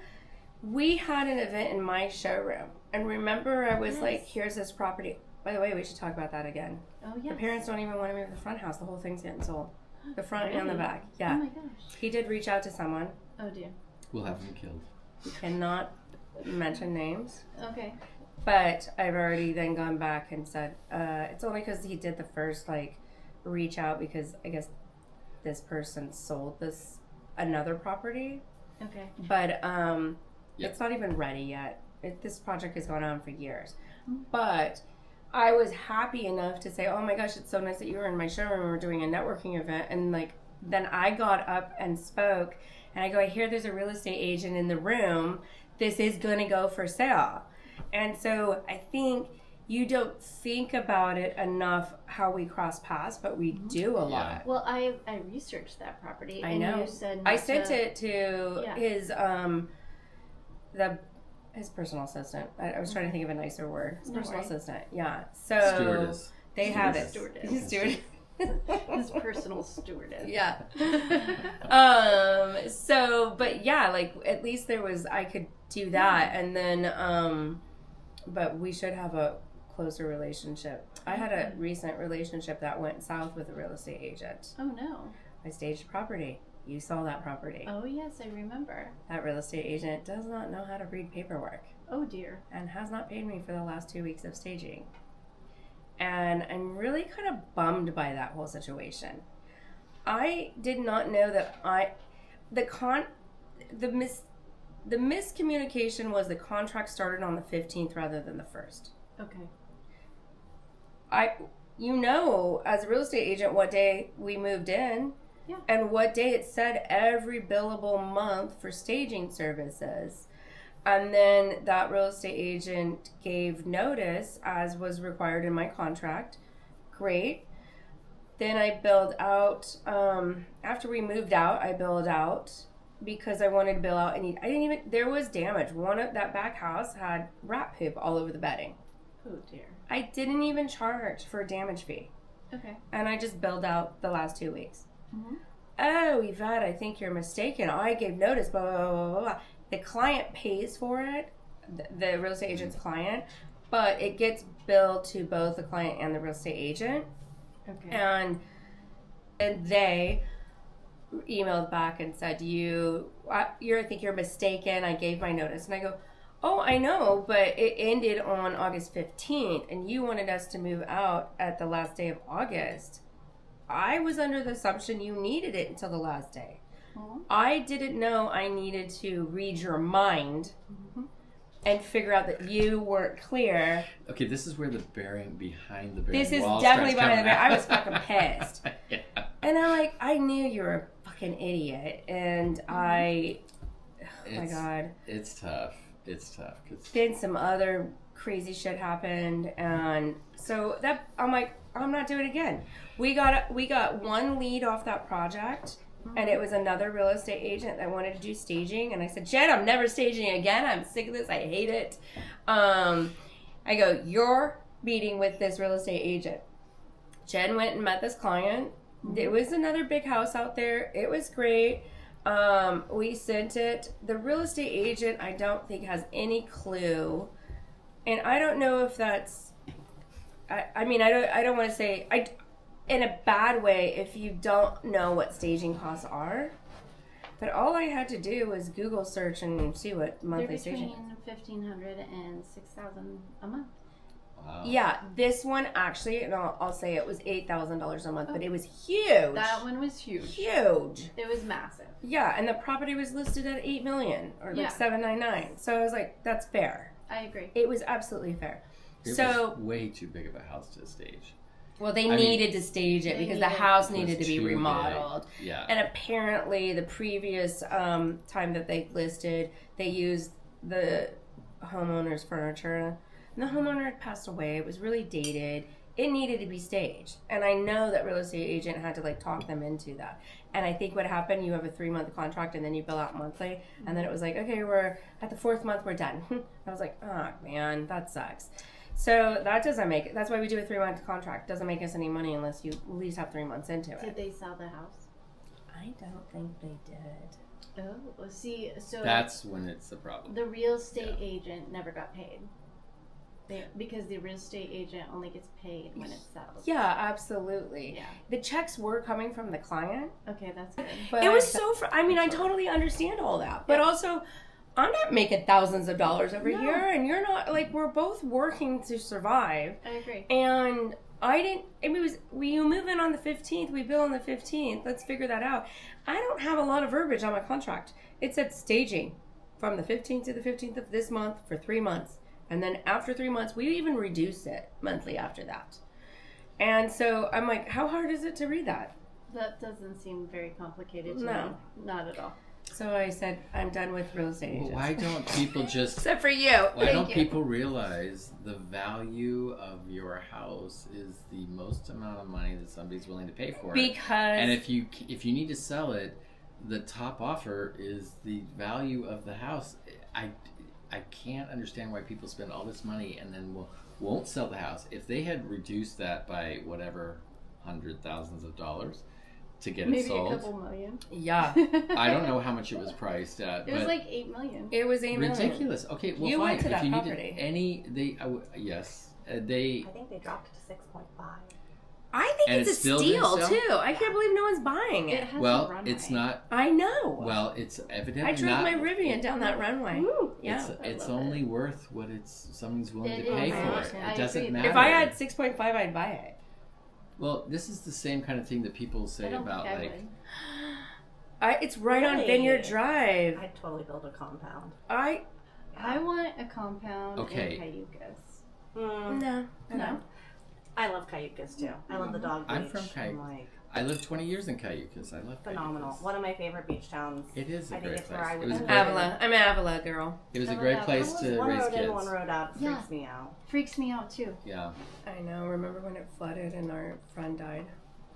we had an event in my showroom. And remember, I was like, here's this property. By the way, we should talk about that again. Oh, yeah. The parents don't even want to move the front house. The whole thing's getting sold. The front and the Really? back. Oh Yeah. my gosh. He did reach out to someone. Oh dear. We'll have them killed. We cannot mention names. Okay. But I've already then gone back and said, it's only because he did the first, reach out because I guess this person sold another property. Okay. But it's not even ready yet. This project has gone on for years. But I was happy enough to say, oh my gosh, it's so nice that you were in my showroom. We were doing a networking event. And then I got up and spoke. And I go, I hear there's a real estate agent in the room. This is going to go for sale. And so I think you don't think about it enough how we cross paths, but we do a lot. Well, I researched that property. I and know. You said I sent it to Yeah. his personal assistant. I was trying to think of a nicer word. His No personal worries. assistant. Yeah. So Stewardess. they have it. Stewardess. His steward. His personal stewardess. Yeah. So, but yeah, like at least I could do that, and then, but we should have a closer relationship. I had a recent relationship that went south with a real estate agent. Oh no. I staged a property. You saw that property. Oh yes, I remember. That real estate agent does not know how to read paperwork Oh dear. and has not paid me for the last 2 weeks of staging. And I'm really kind of bummed by that whole situation. I did not know that the miscommunication was the contract started on the 15th rather than the 1st. Okay. As a real estate agent, what day we moved in. Yeah. And what day it said every billable month for staging services. And then that real estate agent gave notice as was required in my contract. Great. Then I billed out, after we moved out, I billed out because I wanted to bill out. There was damage. That back house had rat poop all over the bedding. Oh dear. I didn't even charge for a damage fee. Okay. And I just billed out the last 2 weeks. Mm-hmm. Oh, Yvette, I think you're mistaken. I gave notice, blah, blah, blah, blah, blah. The client pays for it, the real estate agent's client, but it gets billed to both the client and the real estate agent. Okay. And they emailed back and said, I think you're mistaken. I gave my notice. And I go, oh, I know, but it ended on August 15th, and you wanted us to move out at the last day of August. I was under the assumption you needed it until the last day. Mm-hmm. I didn't know I needed to read your mind and figure out that you weren't clear. Okay, this is where the bearing behind the bearing This is wall definitely starts behind the coming bearing. I out. was fucking pissed. Yeah. And I'm like, I knew you were a fucking idiot. And oh my God. It's tough. It's tough. Then some other crazy shit happened. And so I'm like, I'm not doing it again. We got one lead off that project, and it was another real estate agent that wanted to do staging. And I said, Jen, I'm never staging again. I'm sick of this. I hate it. I go, you're meeting with this real estate agent. Jen went and met this client. It was another big house out there. It was great. We sent it. The real estate agent, I don't think has any clue. And I don't know if that's, I don't want to say, in a bad way if you don't know what staging costs are. But all I had to do was Google search and see what monthly They're staging. between $1,500 and $6,000 a month. Wow. Yeah, this one actually, and I'll say it was $8,000 a month, but it was huge. That one was huge. Huge. It was massive. Yeah, and the property was listed at $8 million or like Yeah. $799. So I was like, that's fair. I agree. It was absolutely fair. It So was way too big of a house to stage. well, they I mean, needed to stage it they because the needed- house It was needed to be too big. remodeled. Yeah. And apparently, the previous time that they listed, they used the homeowner's furniture. And the homeowner had passed away. It was really dated. It needed to be staged. And I know that real estate agent had to like talk them into that. And I think what happened, you have a 3-month contract and then you bill out monthly. And then it was like, okay, we're at the 4th month, we're done. I was like, oh man, that sucks. So that doesn't make it. That's why we do a 3-month contract. Doesn't make us any money unless you at least have 3 months into Did it. they sell the house? I don't think they did. Oh, see, so That's when it's the problem. the real estate agent never got paid. Because the real estate agent only gets paid when it sells. Yeah, absolutely. Yeah. The checks were coming from the client. Okay, that's good. But it was so. I totally understand all that, but also, I'm not making thousands of dollars over No. here, and you're not. Like, we're both working to survive, I agree. and I didn't. I mean, you move in on the 15th, we bill on the 15th. Let's figure that out. I don't have a lot of verbiage on my contract. It said staging from the 15th to the 15th of this month for 3 months. And then after 3 months, we even reduce it monthly after that. And so I'm like, how hard is it to read that? That doesn't seem very complicated to No. me. Not at all. So I said, I'm done with real estate Well, agents. why don't people just? Except for you. Why don't you. people realize the value of your house is the most amount of money that somebody's willing to pay for it? Because And if you need to sell it, the top offer is the value of the house. I can't understand why people spend all this money and then won't sell the house. If they had reduced that by whatever thousands of dollars to get Maybe it sold, a couple million. yeah, I don't know how much it was priced at. It was but like 8 million. it was $8 million. ridiculous. Okay, well, You fine. went to that if you property. needed yes, they. I think they dropped it to 6.5. I think And it's it's a still steal gonna sell? too. I can't believe no one's buying It it. has a Well, runway. it's not. I know. Well, it's evidently I drove not. my Rivian down that runway. Woo. Yeah. It's love only worth what someone's willing It to pay is. for it. I It doesn't agree. matter. If I had 6.5, I'd buy it. Well, this is the same kind of thing that people I say don't about think I like. would. It's right on Really? Vineyard Drive. I'd totally build a compound. I want a compound Okay. in Cayucas. No. No. I love Cayucas too. I love the dog beach. I'm from Cayucas. Like, I lived 20 years in Cayucas. I love phenomenal. Cayucas. One of my favorite beach towns. It is a I think great it's place. where I It would was a live. great. Avila. I'm an Avila girl. It was a How great about place that? to one raise road kids. in, one road out. Yeah. Freaks me out. Freaks me out too. Yeah. I know. Remember when it flooded and our friend died?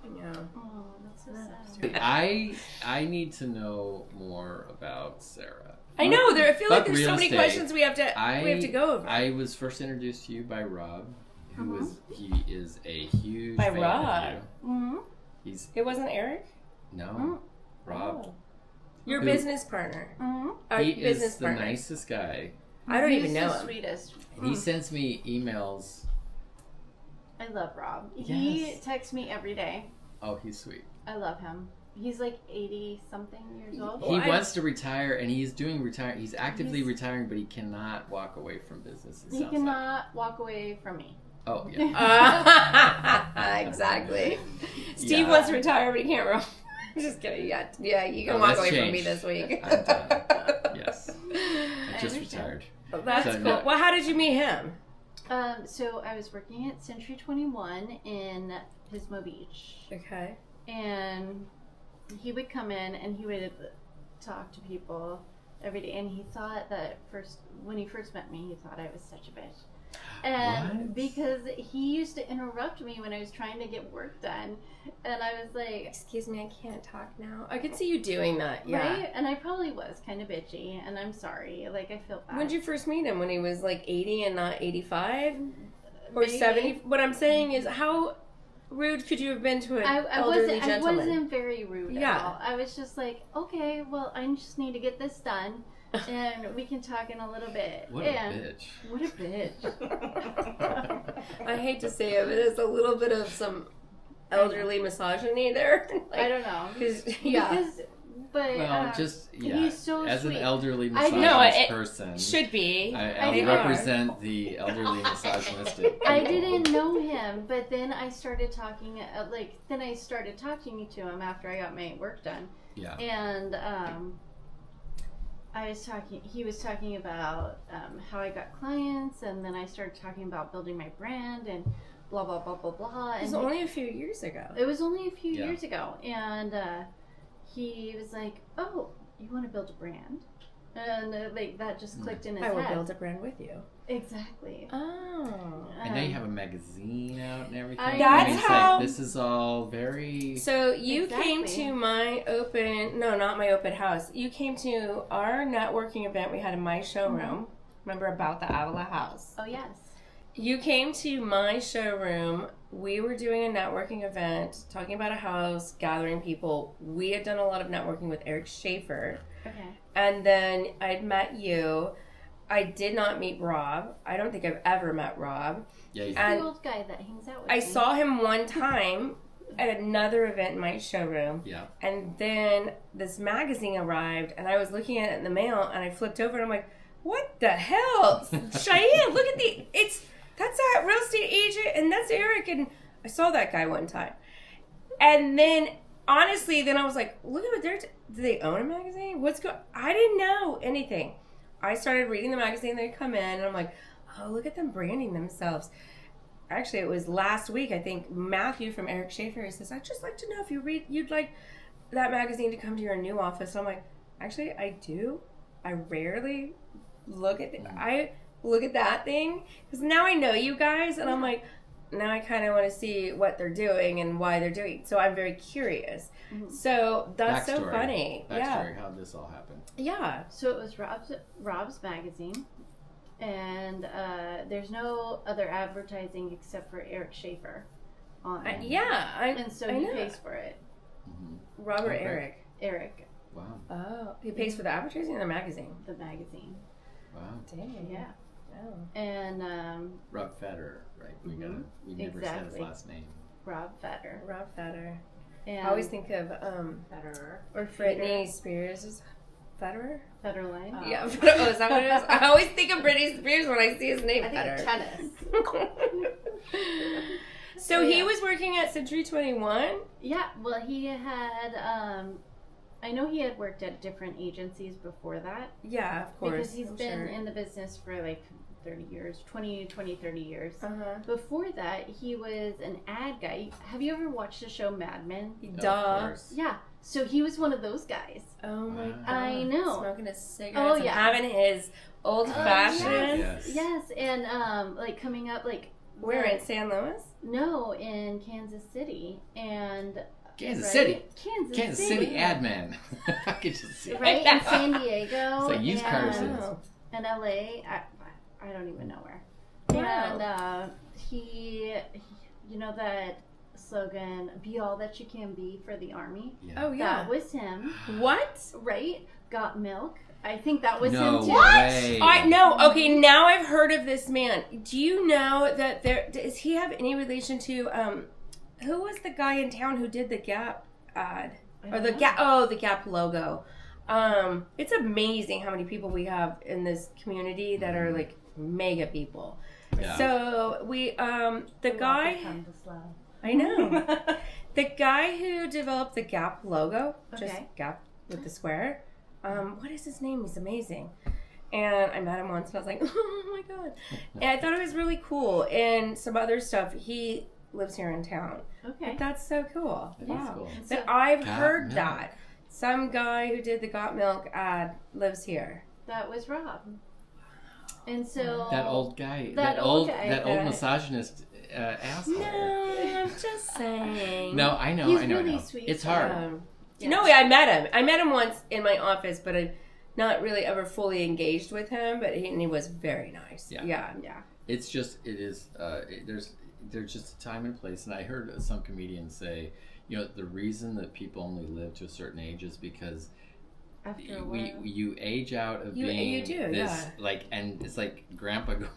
Yeah. Oh, that's so sad. I need to know more about Sarah. I know. I feel like Fuck there's so real many estate. questions we have to go over. I was first introduced to you by Rob, he is a huge By fan Rob? of you. Mm-hmm. He's It wasn't Eric? no Rob. Oh. Your Who- business partner. Mm-hmm. Our He business is the partner. nicest guy. I don't even He's know the him. sweetest. And he sends me emails. I love Rob. He Yes. texts me every day. Oh, he's sweet. I love him. He's like 80 something years old. Well, He I- wants to retire, and he's doing retire. He's actively He's- retiring, but he cannot walk away from business. It He sounds cannot walk away from me. like. Oh yeah. Exactly. Steve Yeah. wants to retire, but he can't roll. Just kidding. Yeah, you can Oh, walk that's away from me changed. this week. I'm done. Yes. I just understand. retired. That's So, cool. no. Well, how did you meet him? So I was working at Century 21 in Pismo Beach, Okay. and he would come in and he would talk to people every day. And he thought that when he first met me, he thought I was such a bitch. And What? because he used to interrupt me when I was trying to get work done, and I was like, Excuse me, I can't talk now. I can see you doing that. Yeah. right? And I probably was kind of bitchy, and I'm sorry. Like, I feel bad. When did you first meet him? When he was like 80 and not 85? Or Maybe. 70? What I'm saying is, how rude could you have been to an elderly I gentleman? wasn't very rude Yeah. at all. I was just like, okay, well, I just need to get this done, and we can talk in a little bit. What and a bitch. What a bitch. I hate to say it, but there's a little bit of some elderly misogyny there. I don't know. Yeah. But Well, just he's so as sweet. an elderly I misogynist know, it person, should be. I They are. represent the elderly misogynistic. I people. didn't know him, but then I started talking. Then I started talking to him after I got my work done, Yeah. and he was talking about how I got clients, and then I started talking about building my brand and blah blah blah blah blah. It was And only a few years ago. it was only a few Yeah. years ago, and he was like, "Oh, you want to build a brand?" And that just clicked in his I will head. build a brand with you. Exactly. Oh. And now you have a magazine out and everything. I- That's it's how- like, this is all very. So you came Exactly. to not my open house. You came to our networking event we had in my showroom. Remember about the Avila house? Oh yes. You came to my showroom. We were doing a networking event, talking about a house, gathering people. We had done a lot of networking with Eric Schaefer. Okay. And then I'd met you. I did not meet Rob. I don't think I've ever met Rob. Yeah, He's And the old guy that hangs out with I me. saw him one time at another event in my showroom. yeah. And then this magazine arrived, and I was looking at it in the mail, and I flipped over, and I'm like, what the hell? Cheyenne, look at that's that real estate agent, and that's Eric, and I saw that guy one time. And then, honestly, then I was like, look at what do they own a magazine? I didn't know anything. I started reading the magazine, they'd come in, and I'm like, oh, look at them branding themselves. Actually, it was last week, I think, Matthew from Eric Schaefer, he says, I'd just like to know if you'd like that magazine to come to your new office. I'm like, Actually, I do. I rarely look at I look at that thing because now I know you guys, and I'm like, now I kind of want to see what they're doing and why they're doing it. So I'm very curious. So that's so funny. Backstory, how did this all happen? Yeah. So it was Rob's magazine, and there's no other advertising except for Eric Schaefer on it. And so he pays for it. Robert Okay. Eric, Wow. Oh, he pays for the advertising in the magazine. the magazine. Wow. Dang. Yeah. Oh. And Rob Federer, right? We never said his Exactly. last name. Rob Fetter. Rob Federer. And I always think of Better. or Britney Spears. Federer? Federline. Oh. Yeah. Oh, is that what it is? I always think of Britney Spears when I see his name. I think of Federer. tennis. So he was working at Century 21? Yeah, well, he had, I know he had worked at different agencies before that. Yeah, of course. Because he's I'm been sure. in the business for like 30 years, 30 years. Uh-huh. Before that, he was an ad guy. Have you ever watched the show Mad Men? Of Duh. course. Yeah, so he was one of those guys. Oh my Wow. god. I know. Smoking a cigarette. Oh, and yeah. having his old fashioned. Yes. Yes, and like coming up like... Where in San Luis? No, in Kansas City. And... Kansas right? City. Kansas City ad man. I could just see it. Right, in San Diego. It's like used car and- sales. Oh. in LA, I don't even know where. Wow. And he, you know that slogan, "Be all that you can be" for the Army. Yeah. Oh yeah. That was him, What? right? Got milk. I think that was No him too. way. I know. Okay, now I've heard of this man. Do you know that does he have any relation to who was the guy in town who did the Gap ad or the Gap? Oh, the Gap logo. It's amazing how many people we have in this community that are like mega people. Yeah. So we the guy I know. The guy who developed the Gap logo, just Okay. Gap with the square. What is his name? He's amazing. And I met him once and I was like, oh my god. And I thought it was really cool. And some other stuff. He lives here in town. Okay. But that's so cool. That is Wow. cool. But I've Got heard Milk. that. Some guy who did the Got Milk ad lives here. That was Rob. And so That old guy. That old guy. That old Okay. misogynist asshole. No, I'm just saying. No, I know. He's I know. really I know. sweet. It's hard. Yeah. No, I met him. I met him once in my office, but I not really ever fully engaged with him. But he was very nice. Yeah. Yeah. It's just it is. There's just a time and place, and I heard some comedians say, you know, the reason that people only live to a certain age is because after a while. you age out of You being do, this yeah. like, and it's like Grandpa going,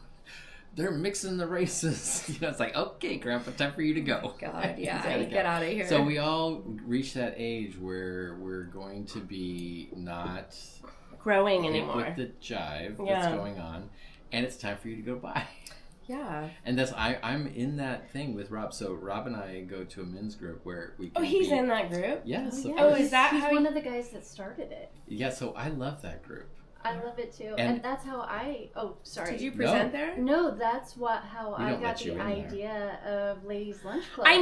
they're mixing the races. You know, it's like, okay, Grandpa, time for you to go. God, You yeah, gotta get go. out of here. So we all reach that age where we're going to be not growing hip anymore. with the jive that's Yeah. going on, and it's time for you to go by. Yeah. And that's I'm in that thing with Rob. So Rob and I go to a men's group where we. Oh, Can he's be, in that group. Yes. Oh, of yeah. course. is that he's how one you- of the guys that started it. Yeah. So I love that group. I love it too, And- and that's how I. Oh, sorry. Did you present there? No, that's how We I don't got let you the in there. idea of Ladies Lunch Club. I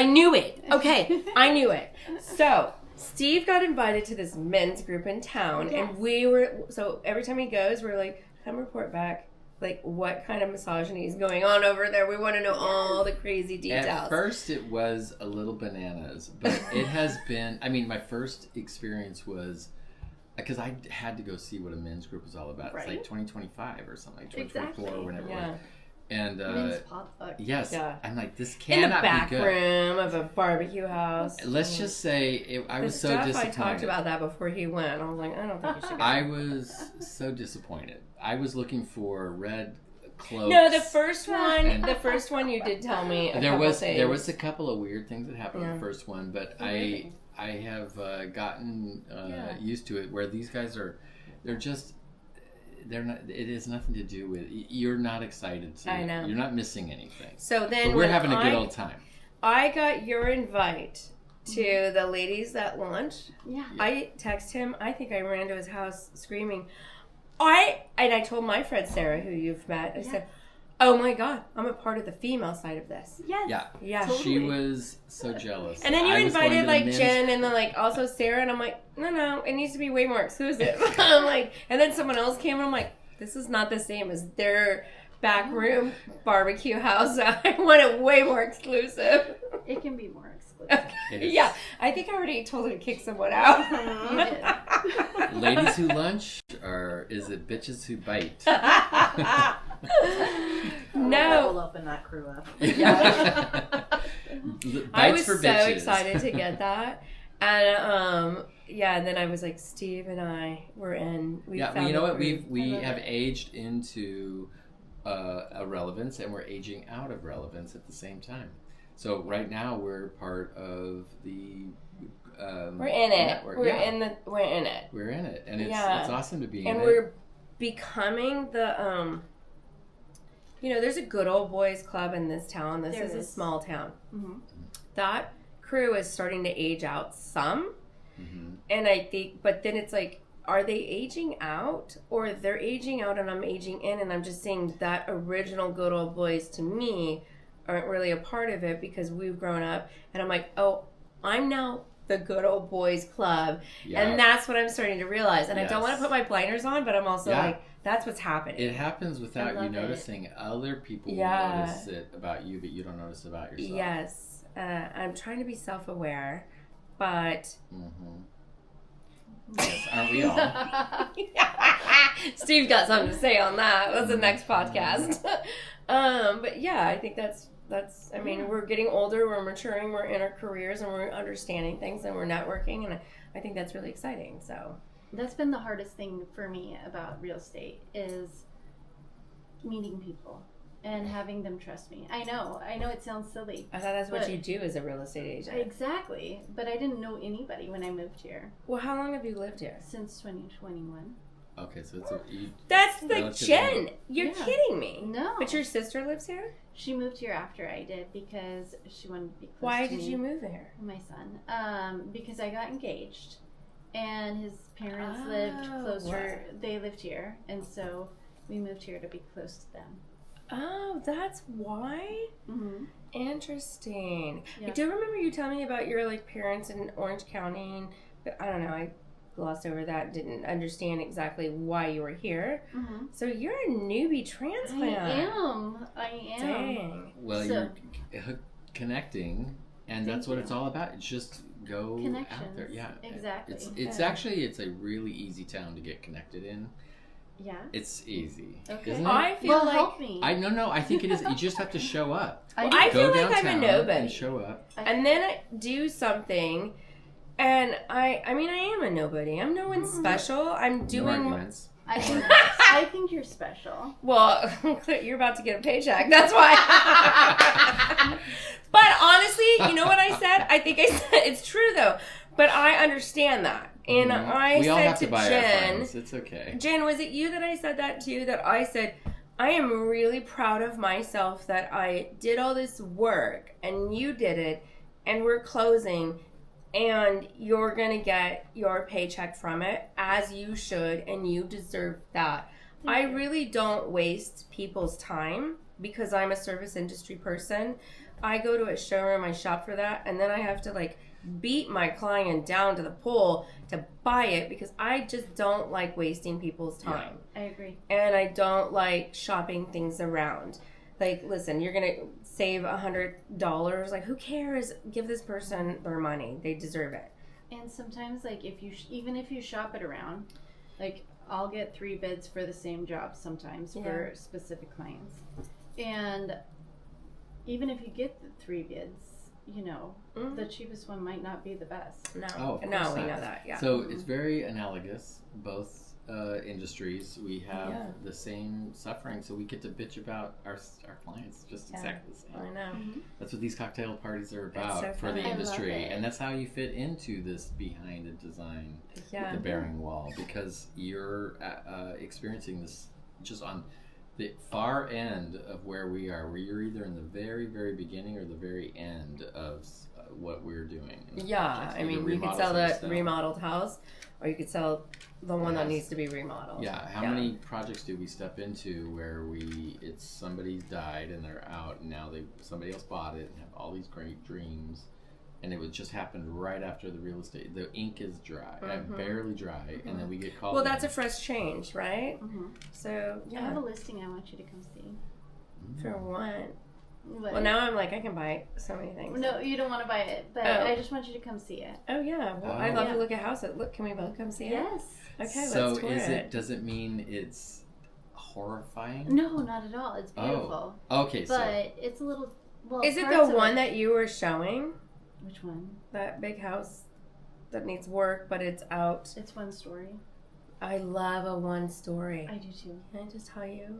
knew it. Okay, I knew it. So Steve got invited to this men's group in town, Yes. and we were so every time he goes, we're like, come report back. Like, what kind of misogyny is going on over there? We want to know all the crazy details. At first, it was a little bananas, but it has been. I mean, my first experience was because I had to go see what a men's group was all about. It's Right. like 2025 or something, like 2024 or Exactly. whenever. Yeah. And Men's potluck. yes, Yeah. I'm like, this In the cannot back be good. room of a barbecue house. Let's just say I the was so stuff disappointed. I talked about that before he went. I was like, I don't think you should go. I was so disappointed. I was looking for red cloaks. No, the first one. And- The first one you did tell me. there was things. a couple of weird things that happened in Yeah. the first one, but Okay. I have gotten Yeah. used to it. Where these guys they're not. It has nothing to do with you're not excited to. I know. You're not missing anything. So then But we're when having a good old time. I got your invite to the ladies at lunch. Yeah. I text him. I think I ran to his house screaming. I told my friend Sarah, who you've met. I said, Oh my God, I'm a part of the female side of this. Yes. Yeah. Yeah. Totally. She was so jealous. And then you I was going to invited the like men's- Jen and then like also Sarah, and I'm like, no, it needs to be way more exclusive. I'm like, and then someone else came, and I'm like, this is not the same as their back room barbecue house. I want it way more exclusive. It can be more exclusive. It is. Yeah, I think I already told her to kick someone out. You did. Ladies who lunch, or is it bitches who bite? We'll No, open that crew up. Bites I was for so bitches. excited to get that, and yeah, and then I was like, Steve and I were in. We Yeah, well, found you know a what? group. We love have it. aged into a relevance, and we're aging out of relevance at the same time. So right now we're part of the. We're in it. network. We're Yeah, in it, and it's Yeah. it's awesome to be and in it. we're becoming the You know, there's a good old boys club in this town. This There is a is. small town. Mhm. That crew is starting to age out some. Mhm. And I think, but then it's like, are they aging out, or they're aging out and I'm aging in, and I'm just saying that original good old boys to me aren't really a part of it because we've grown up, and I'm like, oh, I'm now the good old boys club, Yeah. and that's what I'm starting to realize. And I don't want Yes. to put my blinders on, but I'm also Yeah. like, that's what's happening. It happens without you love it. noticing. Other people will Yeah. notice it about you, but you don't notice about yourself. Yes, I'm trying to be self-aware, but Mm-hmm. Yes, aren't we all? Steve got something to say on that. That's the next podcast. But yeah, I think that's. I mean, we're getting older, we're maturing, we're in our careers, and we're understanding things, and we're networking, and I think that's really exciting. So That's been the hardest thing for me about real estate is meeting people and having them trust me. I know it sounds silly. I thought that's what But- you do as a real estate agent. Exactly, but I didn't know anybody when I moved here Well, how long have you lived here? since 2021. Okay, so it's That's like Relatively Jen. new. You're Yeah. kidding me. No. But your sister lives here? She moved here after I did because she wanted to be close Why to did me. you move here? My son, because I got engaged, and his parents lived Oh. closer. They lived here, and so we moved here to be close to them. Oh, that's why? Mm-hmm. Interesting. Yeah. I do remember you telling me about your like parents in Orange County, but I don't know. I glossed over that. Didn't understand exactly why you were here. Mm-hmm. So you're a newbie transplant. I am. Dang. well, So- you're connecting, and that's Thank what you. it's all about. It's just go Connections. out there. Yeah, Exactly. It's Yeah. actually it's a really easy town to get connected in. Yeah. It's easy, Okay. isn't it? I feel Well, like help me. I think it is. You just have to show up. I I Go feel like I'm a downtown nobody. and show up. and then I do something, and I mean I am a nobody. I'm no one Mhm. special. I'm No doing. arguments. I think you're special. Well, you're about to get a paycheck. That's why. But honestly, you know what I said? I think I said it's true though. But I understand that, and Mhm. I we all said have to to buy our Jen, friends. It's okay. Jen, was it you that I said that to? That I said, I am really proud of myself that I did all this work and you did it, and we're closing, and you're gonna get your paycheck from it, as you should, and you deserve that. I Thank you. really don't waste people's time because I'm a service industry person. I go to a showroom, I shop for that, and then I have to like beat my client down to the pole to buy it because I just don't like wasting people's time. I agree. And I don't like shopping things around. Like, listen, you're gonna save $100. Like, who cares? Give this person their money. They deserve it. And sometimes, like, if you even if you shop it around, like, I'll get 3 bids for the same job sometimes for specific clients, and even if you get the 3 bids, you know, Mhm. the cheapest one might not be the best. No, Oh, of no, course we not. know that. Yeah. So it's very analogous. Both industries, we have Yeah. the same suffering, so we get to bitch about our clients just Yeah. exactly the same. I know. That's what these cocktail parties are That's about so for fun. the I love industry, it. and that's how you fit into this behind the design, Yeah. the bearing wall, because you're experiencing this just on the far end of where we are. Where you're either in the very, very beginning or the very end of what we're doing. Yeah, Just I either mean, you could remodels sell or the sell. remodeled house, or you could sell the one that Yes. needs to be remodeled. Yeah, how many projects do we step into where it's somebody's died and they're out, and now somebody else bought it and have all these great dreams, and it would just happen right after the real estate. The ink is dry, barely dry, and then we get called. Well, that's a fresh change, right? Mm-hmm. So I have a yeah, listing I want you to come see. for one. But, Well, now I'm like, I can buy so many things. no, you don't want to buy it, but Oh. I just want you to come see it. Oh yeah. Well, I'd love Yeah. to look at houses. Look, can we both come see it? Yes. Okay, So let's tour it. does it mean it's horrifying? No, not at all. It's beautiful. Okay, so But it's a little. Well, Is it parts the of one that you were showing? Which one? That big house that needs work, but it's out. It's one story. I love a one story. I do too. Can I just tell you?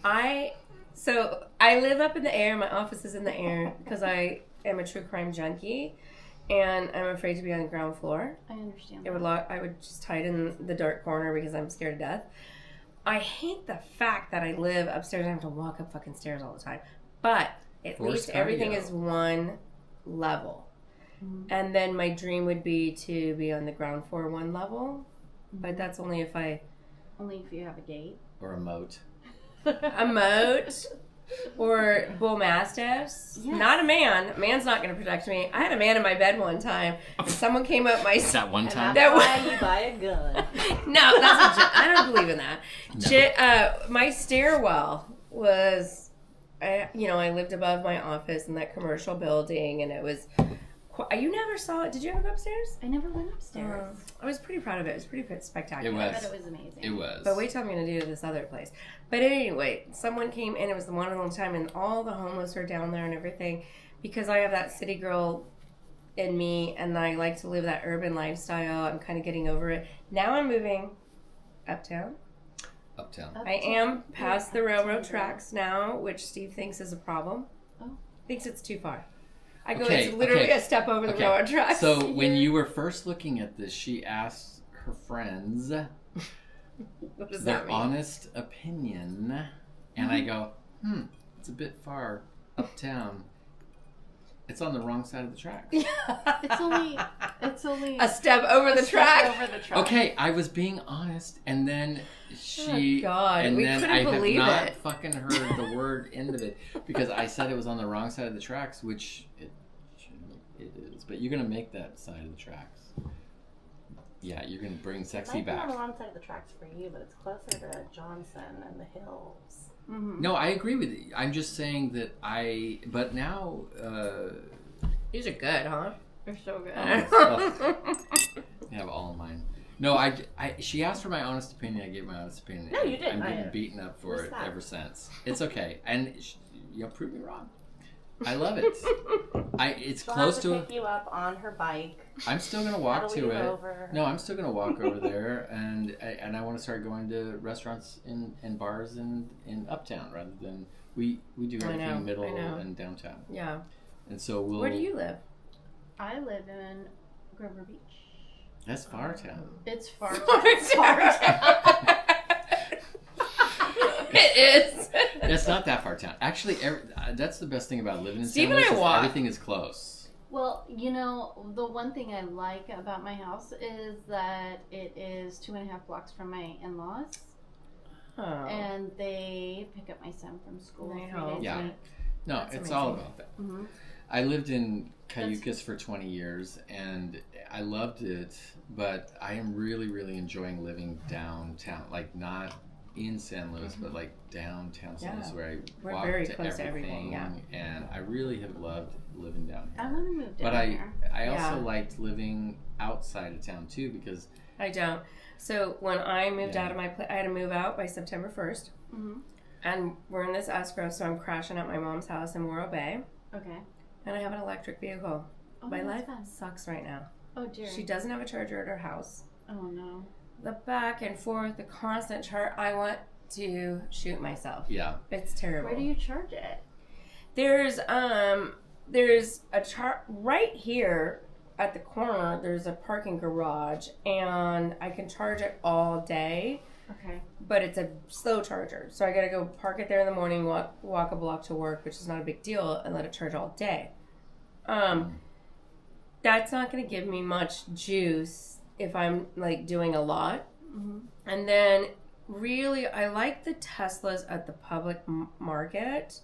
Yes. So I live up in the air. My office is in the air because I am a true crime junkie, and I'm afraid to be on the ground floor. I understand. I would just hide in the dark corner because I'm scared to death. I hate the fact that I live upstairs and I have to walk up fucking stairs all the time. But at Forced least everything cardio. is one level. Mhm. And then my dream would be to be on the ground floor one level. But that's only if I Only if you have a gate. or a moat. a moat or bull mastiffs. Yes. Not a man. A man's not going to protect me. I had a man in my bed one time. Someone came up my. That one And time. that's That why you buy a gun. No, that's I don't believe in that. No. My stairwell was, I lived above my office in that commercial building, and it was. You never saw it. Did you ever go upstairs? I never went upstairs. I was pretty proud of it. It was pretty spectacular. It I was. bet it was amazing. It was. But wait till I'm going to do this other place. But anyway, someone came in. It was the one long time, and all the homeless were down there and everything, because I have that city girl in me, and I like to live that urban lifestyle. I'm kind of getting over it. Now I'm moving uptown. Uptown. I am past the railroad tracks now, which Steve thinks is a problem. Oh. Thinks it's too far. I go, Okay, it's literally okay, a step over the okay. railroad tracks. So when you were first looking at this, she asked her friends What does their that mean? honest opinion, and I go, it's a bit far uptown. It's on the wrong side of the tracks. It's only a step over the track. over the track. Okay, I was being honest, and then she. Oh, God, and we then couldn't I have believe not it. fucking heard the word end of it because I said it was on the wrong side of the tracks, which it is. But you're gonna make that side of the tracks. Yeah, you're gonna bring sexy Might be on back. the wrong side of the tracks for you, but it's closer to Johnson and the hills. Mm-hmm. No, I agree with you. I'm just saying that but now. These are good, huh? They're so good. I have all of mine. No, she asked for my honest opinion. I gave my honest opinion. No, you didn't. I'm getting beaten up for it Respect. ever since. It's okay, and you'll prove me wrong. I love it. It's She'll close have to. pick you up on her bike. I'm still gonna walk Paddle to you it. over. No, I'm still gonna walk over there, and I want to start going to restaurants and bars in Uptown rather than we do I know, everything middle I know. and downtown. Yeah. And so we'll. Where do you live? I live in Grover Beach. That's Fartown. It's far. It is. It's not that far town. Actually, that's the best thing about living in Steve San and Luis I is walk. everything is close. Well, the one thing I like about my house is that it is 2.5 blocks from my in-laws, Oh. and they pick up my son from school They 3 help. days Yeah. a week. No, That's it's amazing. all about that. Mm-hmm. I lived in That's CHAIX for 20 years, and I loved it, but I am really, really enjoying living downtown. Like, not in San Luis, but like downtown San Luis, Yeah. where I We're walk very to close to everything, everything, and I really have loved living down I here. want to move down But here. I also Yeah. liked living outside of town too, because I don't. So when I moved Yeah. out of my place, I had to move out by September 1st. Mm-hmm. And we're in this escrow, so I'm crashing at my mom's house in Morro Bay. Okay. And I have an electric vehicle. Oh, My that's life fun. sucks right now. Oh dear. She doesn't have a charger at her house. Oh no. The back and forth, the constant chart. I want to shoot myself. yeah. It's terrible. Where do you charge it? There's a chart right here at the corner. There's a parking garage, and I can charge it all day. Okay. But it's a slow charger, so I gotta go park it there in the morning, walk a block to work, which is not a big deal, and let it charge all day. That's not gonna give me much juice if I'm like doing a lot. Mm-hmm. And then really, I like the Teslas at the public market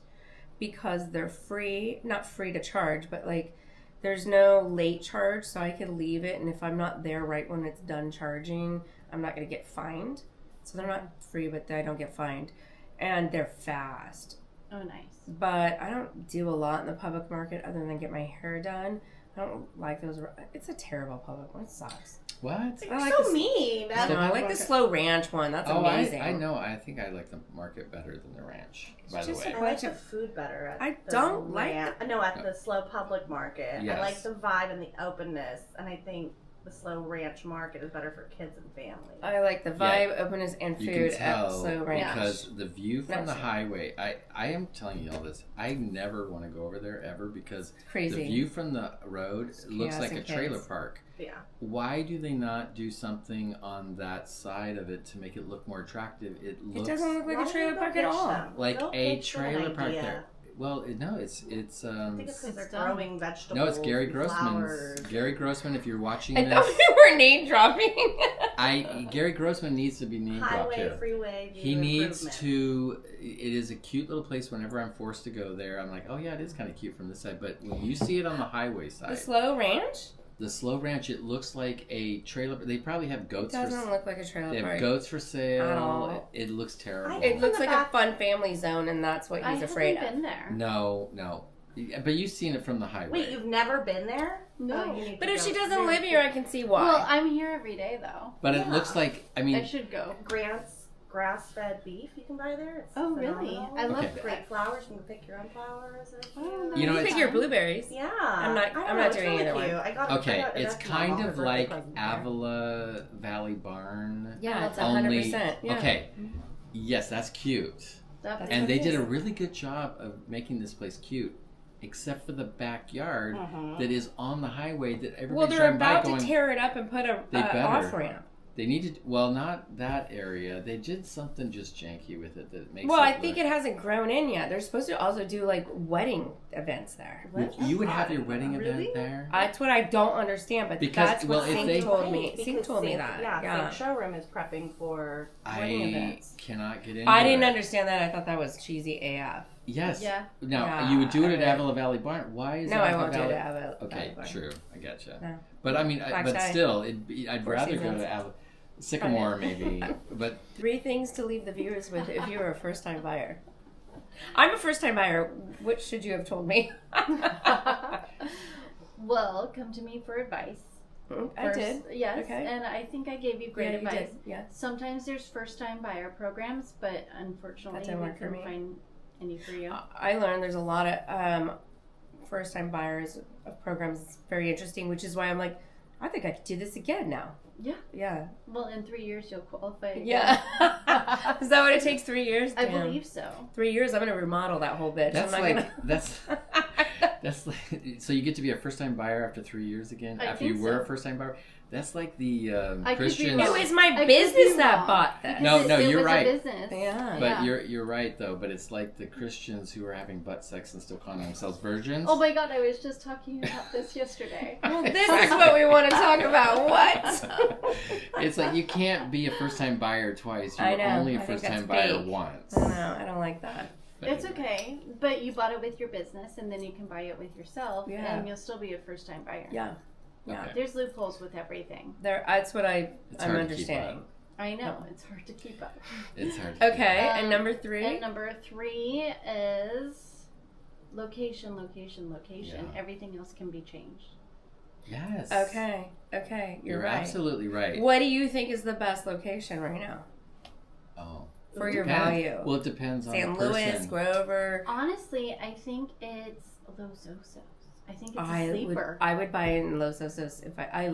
because they're free, not free to charge, but like there's no late charge, so I could leave it. And if I'm not there right when it's done charging, I'm not going to get fined. So they're not free, but I don't get fined. And they're fast. Oh, nice. But I don't do a lot in the public market other than get my hair done. I don't like those. It's a terrible public one. It sucks. What? You're I like so this- mean. I know, I like the Slow Ranch one. That's amazing. I know. I think I like the market better than the ranch, by the just way. I like the food better. At I the don't like at the slow public market. Yes. I like the vibe and the openness, and I think the slow ranch market is better for kids and families. I like the vibe, openness, and You food can at tell Slow Ranch. because the view from the That's- highway. I am telling you all this. I never want to go over there ever because Crazy. the view from the road looks chaos like a and trailer kids. park. Yeah. Why do they not do something on that side of it to make it look more attractive? It It looks doesn't look like Why a don't trailer you go park at pitch all. them? like Go a pitch them an trailer park idea. there. Well, no, it's I think it's because they're It's done. growing vegetables. no, it's Gary and Grossman's. flowers. Gary Grossman, if you're watching I this, thought we were name dropping. Gary Grossman needs to be name dropped Highway, here. freeway, view He needs improvement. to. It is a cute little place. Whenever I'm forced to go there, I'm like, oh yeah, it is kind of cute from this side. But when you see it on the highway The side, Slow Ranch the Slow Ranch, it looks like a trailer. They probably have goats. doesn't look like a trailer They have park. goats for sale. At all. It looks terrible. It looks From like the a back- fun family zone, and that's what I he's haven't afraid of. been there. No. But you've seen it from the highway. Wait, you've never been there? No. Oh, you need But to if go. she doesn't live here, I can see why. Well, I'm here every day though. But it Yeah. looks like. I I mean, should go. Grant's grass-fed beef you can buy there. It's Oh, really? phenomenal. I love Okay. Great flowers. You can pick your own flowers. Oh, nice. You know, you it's- pick your blueberries. Yeah. I'm not- I don't I'm know, not it's doing really either one. cute. I got okay, I got it's Yvette's kind mom her of birthday like present there. Avila Valley Barn. Yeah, it's Only- 100%. Yeah. Okay, yes, that's cute. That's And they what it did a is. really good job of making this place cute, except for the backyard Mhm. that is on the highway that everybody's Well, they're driving by about going. to tear it up and put a They better. off ramp. They needed, well, not that area. They did something just janky with it that makes. Well, I think look- it hasn't grown in yet. They're supposed to also do like wedding events there. You would have your Fun. wedding Really? event there. That's what I don't understand, but Because- that's well, what if Sink they- told me. Because Sink told me Sink- that. Yeah, Yeah. Sink Showroom is prepping for wedding I events. cannot get into I didn't it. understand that. I thought that was cheesy AF. Yes. Yeah. Now Yeah, you would do it at I- Avila Valley Barn. Why is No, I Avila won't do Valley? it. I will. Okay, true. I gotcha. No. But I mean, Black but tie. still, I'd 4 rather go seasons. to Sycamore maybe. But 3 things to leave the viewers with if you're a first time buyer. I'm a first time buyer. What should you have told me? Well, come to me for advice. I First- did. Yes. Okay. And I think I gave you great Yeah, you advice. did. Yeah. Sometimes there's first time buyer programs, but unfortunately That didn't we work for couldn't me. find any for you. I learned there's a lot of first time buyers of programs. It's very interesting, which is why I'm like, I think I could do this again now. Yeah. Yeah. Well, in 3 years you'll qualify. again. Yeah. Is that what it takes? 3 years? I Damn. believe so. 3 years, I'm going to remodel that whole bitch. that's I'm like not that's like, so you get to be a first time buyer after 3 years again I after you think were so. a first time buyer. That's like the I could be Christians. wrong. It was my I could business be that wrong. bought this. Because No, it you're was right. A business. Yeah. But Yeah. you're right though. But it's like the Christians who are having butt sex and still calling themselves virgins. Oh my god, I was just talking about this yesterday. Well, this is what we want to talk about. What? It's like you can't be a first time buyer twice. You're I know. only a I think first time that's buyer fake. once. I don't know. I don't like that. But It's okay, but you bought it with your business, and then you can buy it with yourself, Yeah. and you'll still be a first-time buyer. Yeah. Yeah. Okay. There's loopholes with everything. That's what It's I'm hard to keep understanding. up. I know it's hard to keep up. It's hard. To Okay, Um, and number 3? And number 3 is location, location, location. Yeah. Everything else can be changed. keep up. Yes. Okay, you're right. absolutely right. What do you think is the best location right now Oh. for It your depends. value? Well, it depends on San the person. Luis, Grover. Honestly, I think it's Los Osos. I think it's a I sleeper. would buy in Los Osos if I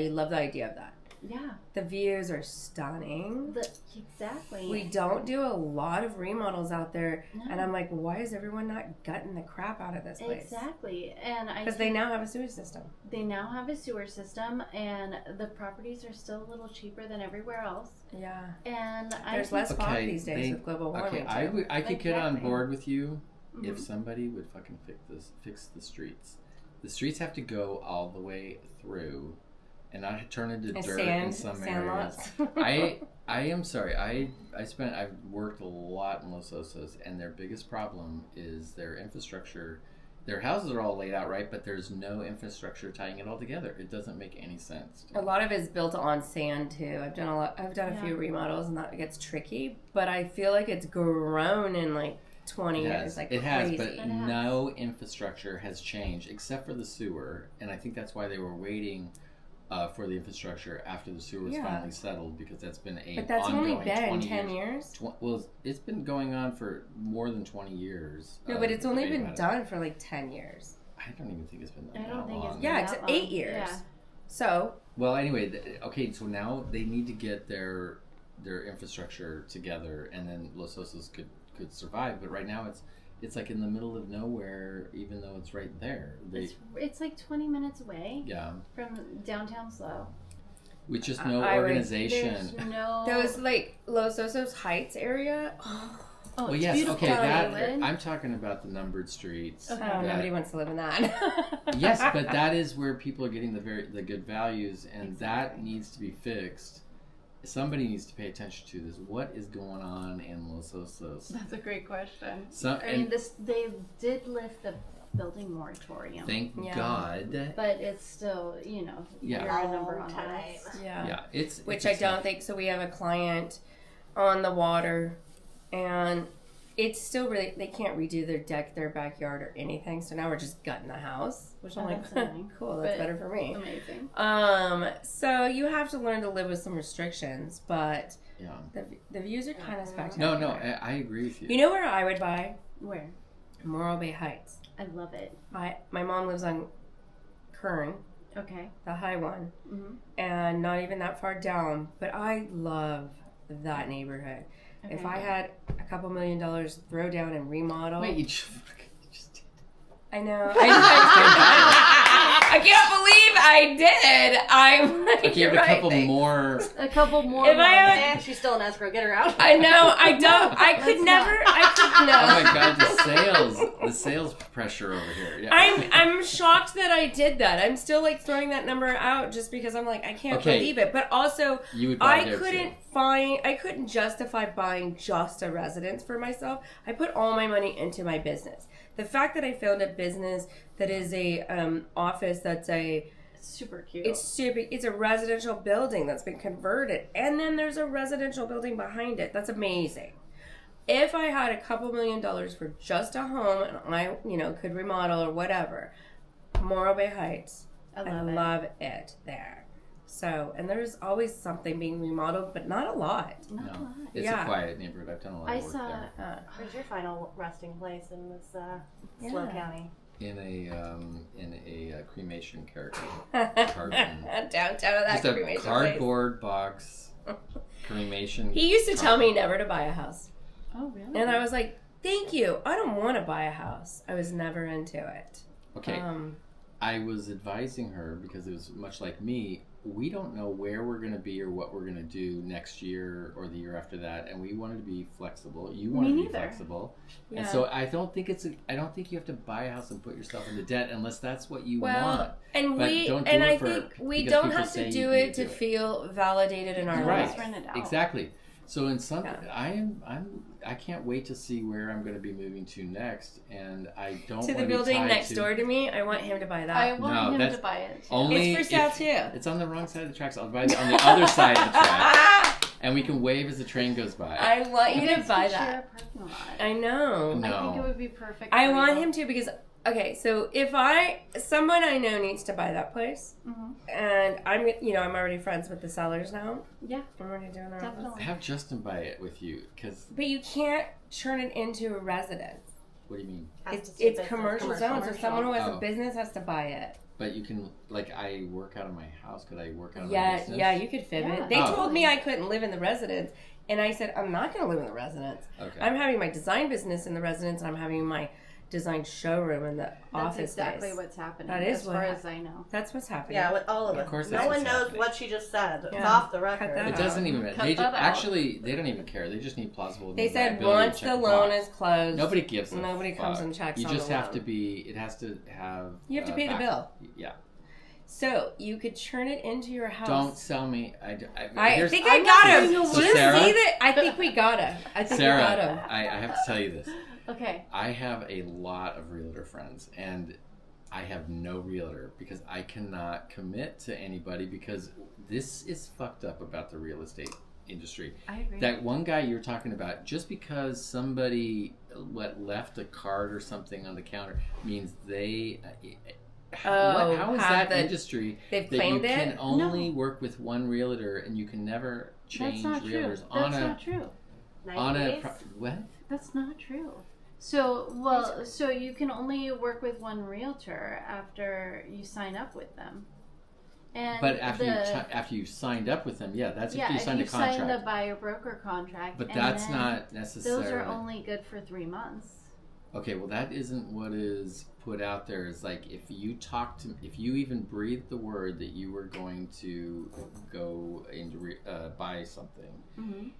love the idea of that. Yeah. The views are stunning. Exactly. We don't do a lot of remodels out there, No. and I'm like, why is everyone not gutting the crap out of this place? Exactly. And I Because they now have a sewage system. They now have a sewer system, and the properties are still a little cheaper than everywhere else. Yeah. And There's I less fog Okay, these days with global warming. Okay, too. I could get on Exactly. board with you if Mhm. somebody would fucking fix the streets. The streets have to go all the way through and not turn into And dirt in some areas. lots. I am sorry. I've worked a lot in Los Osos, and their biggest problem is their infrastructure. Their houses are all laid out right, but there's no infrastructure tying it all together. It doesn't make any sense. A lot of it is built on sand too. I've done a few remodels, and that gets tricky. But I feel like it's grown in like 20 years. Like it crazy. has, but no infrastructure has changed except for the sewer, and I think that's why they were waiting for the infrastructure after the sewer was finally settled, because that's been But that's only been 10 10 years. Well, it's been going on for more than 20 years. No, but it's only been done for like 10 years. I don't even think it's been done. I don't think it's been Yeah, it's that long. 8 years. Yeah. So. Well, anyway, okay, so now they need to get their infrastructure together, and then Los Osos could survive. But right now it's like in the middle of nowhere, even though it's right there. It's like 20 minutes away. Yeah. From downtown Slow. With just no organization. There's no. Those like Los Osos Heights area. Oh, Well, it's yes, beautiful. okay. I'm talking about the numbered streets. Okay. Oh, nobody wants to live in that. Yes, but that is where people are getting the good values, and that needs to be fixed. Somebody needs to pay attention to this. What is going on in Los Osos? That's a great question. They did lift the building moratorium. Thank God. But it's still, you're a number on the list. Yeah. Which I don't think. So we have a client on the water, and it's still really, they can't redo their deck, their backyard, or anything. So now we're just gutting the house, which I'm like, cool, that's better for me. Amazing. So you have to learn to live with some restrictions, but the views are kind of spectacular. No, I agree with you. You know where I would buy? Where? Morro Bay Heights. I love it. My mom lives on Kern. Okay. The high one. Mm-hmm. And not even that far down, but I love that neighborhood. Okay. If I had a couple $1 million throw down and remodel. Wait, you just did. I know. I can't believe I did. I'm like, okay, you're a right. A couple more. If I had, she's still in escrow. Get her out. I know. I don't. I could never. I could no. Oh my God, the sales pressure over here. Yeah. I'm shocked that I did that. I'm still like throwing that number out just because I'm like, I can't believe it. But also, I couldn't justify buying just a residence for myself. I put all my money into my business. The fact that I found a business that is a office that's super cute. It's a residential building that's been converted, and then there's a residential building behind it. That's amazing. If I had a couple $1 million for just a home, and I could remodel or whatever, Morro Bay Heights, I love it there. So, and there's always something being remodeled, but not a lot. Not a lot. It's a quiet neighborhood. I've done a lot of work there. Where's your final resting place in this Slow County? In a cremation carton. Downtown of that just cremation a cardboard box cremation. He used to tell me never to buy a house. Oh, really? And I was like, thank you. I don't want to buy a house. I was never into it. Okay. I was advising her because it was much like me. We don't know where we're going to be or what we're going to do next year or the year after that, and we wanted to be flexible. You wanted to be flexible, and so I don't think you have to buy a house and put yourself into debt unless that's what you want. And I think we don't have to do it to feel validated in our life. Rent it out. Exactly. So in some, I can't wait to see where I'm going to be moving to next, and I don't to the building next door to me. I want him to buy that. I want him to buy it. Only it's for sale too. It's on the wrong side of the tracks. I'll buy it on the other side of the track, and we can wave as the train goes by. I want you to buy share that. a parking lot. I know. No. I think it would be perfect. I want him to because. Okay, so if someone I know needs to buy that place, and I'm already friends with the sellers now. Yeah, I'm already doing our definitely. Have Justin buy it with you, But you can't turn it into a residence. What do you mean? It's commercial zone, so someone who has a business has to buy it. But you can, I work out of my house. Could I work out of my business? Yeah, you could fit it. They told me I couldn't live in the residence, and I said I'm not going to live in the residence. Okay. I'm having my design business in the residence, and I'm having my design showroom in the office. That's exactly what's happening. That is as far as I know. That's what's happening. Yeah, with all of it. Of course, no one knows what she just said. It's off the record. It doesn't even matter. They don't even care. They just need plausible. They said once the loan is closed, nobody gives. Nobody comes and checks. You just have to be. It has to have. You have to pay the bill. Yeah. So you could turn it into your house. Don't sell me. I here's- think I got him. So Just Sarah? see that. I think we got him. I think we got him. Sarah, I have to tell you this. Okay. I have a lot of realtor friends, and I have no realtor because I cannot commit to anybody because this is fucked up about the real estate industry. I agree. That one guy you're talking about, just because somebody left a card or something on the counter means they... how is that industry they've that you claimed can it? only work with one realtor and you can never change That's not realtors true. on That's a... not true. On 90 a... days? What? That's not true. So you can only work with one realtor after you sign up with them. And But after you signed up with them, that's if you signed a contract. Signed the buyer-broker contract. But and that's then not necessarily... Those are only good for 3 months. Okay, well that isn't what is put out there. It's like if you even breathed the word that you were going to go and buy something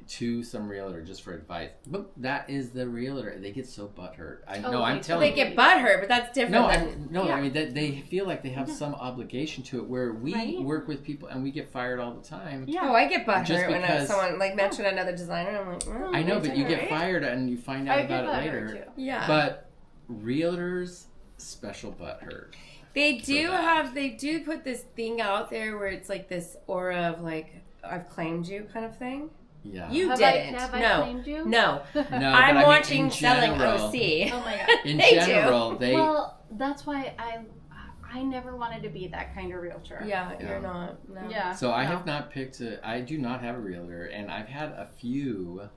to some realtor just for advice, but that is the realtor. They get so butthurt. I'm telling They you. get butthurt, but that's different. I mean that they feel like they have some obligation to it. Where we work with people and we get fired all the time. Yeah. Oh, I get butthurt when because- someone mentioned another designer. I'm like, well, I know, but you get right. fired and you find out about it later. Too. Yeah. But realtors, special butthurt. They do put this thing out there where it's like this aura of like, I've claimed you kind of thing. Yeah. You Have didn't. I no. claimed you? No. No, I'm but watching in Selling general, OC. Oh my god. In They do. general, they... Well, that's why I never wanted to be that kind of realtor. Yeah, Yeah. you're not. No. Yeah. So I have not picked I do not have a realtor, and I've had a few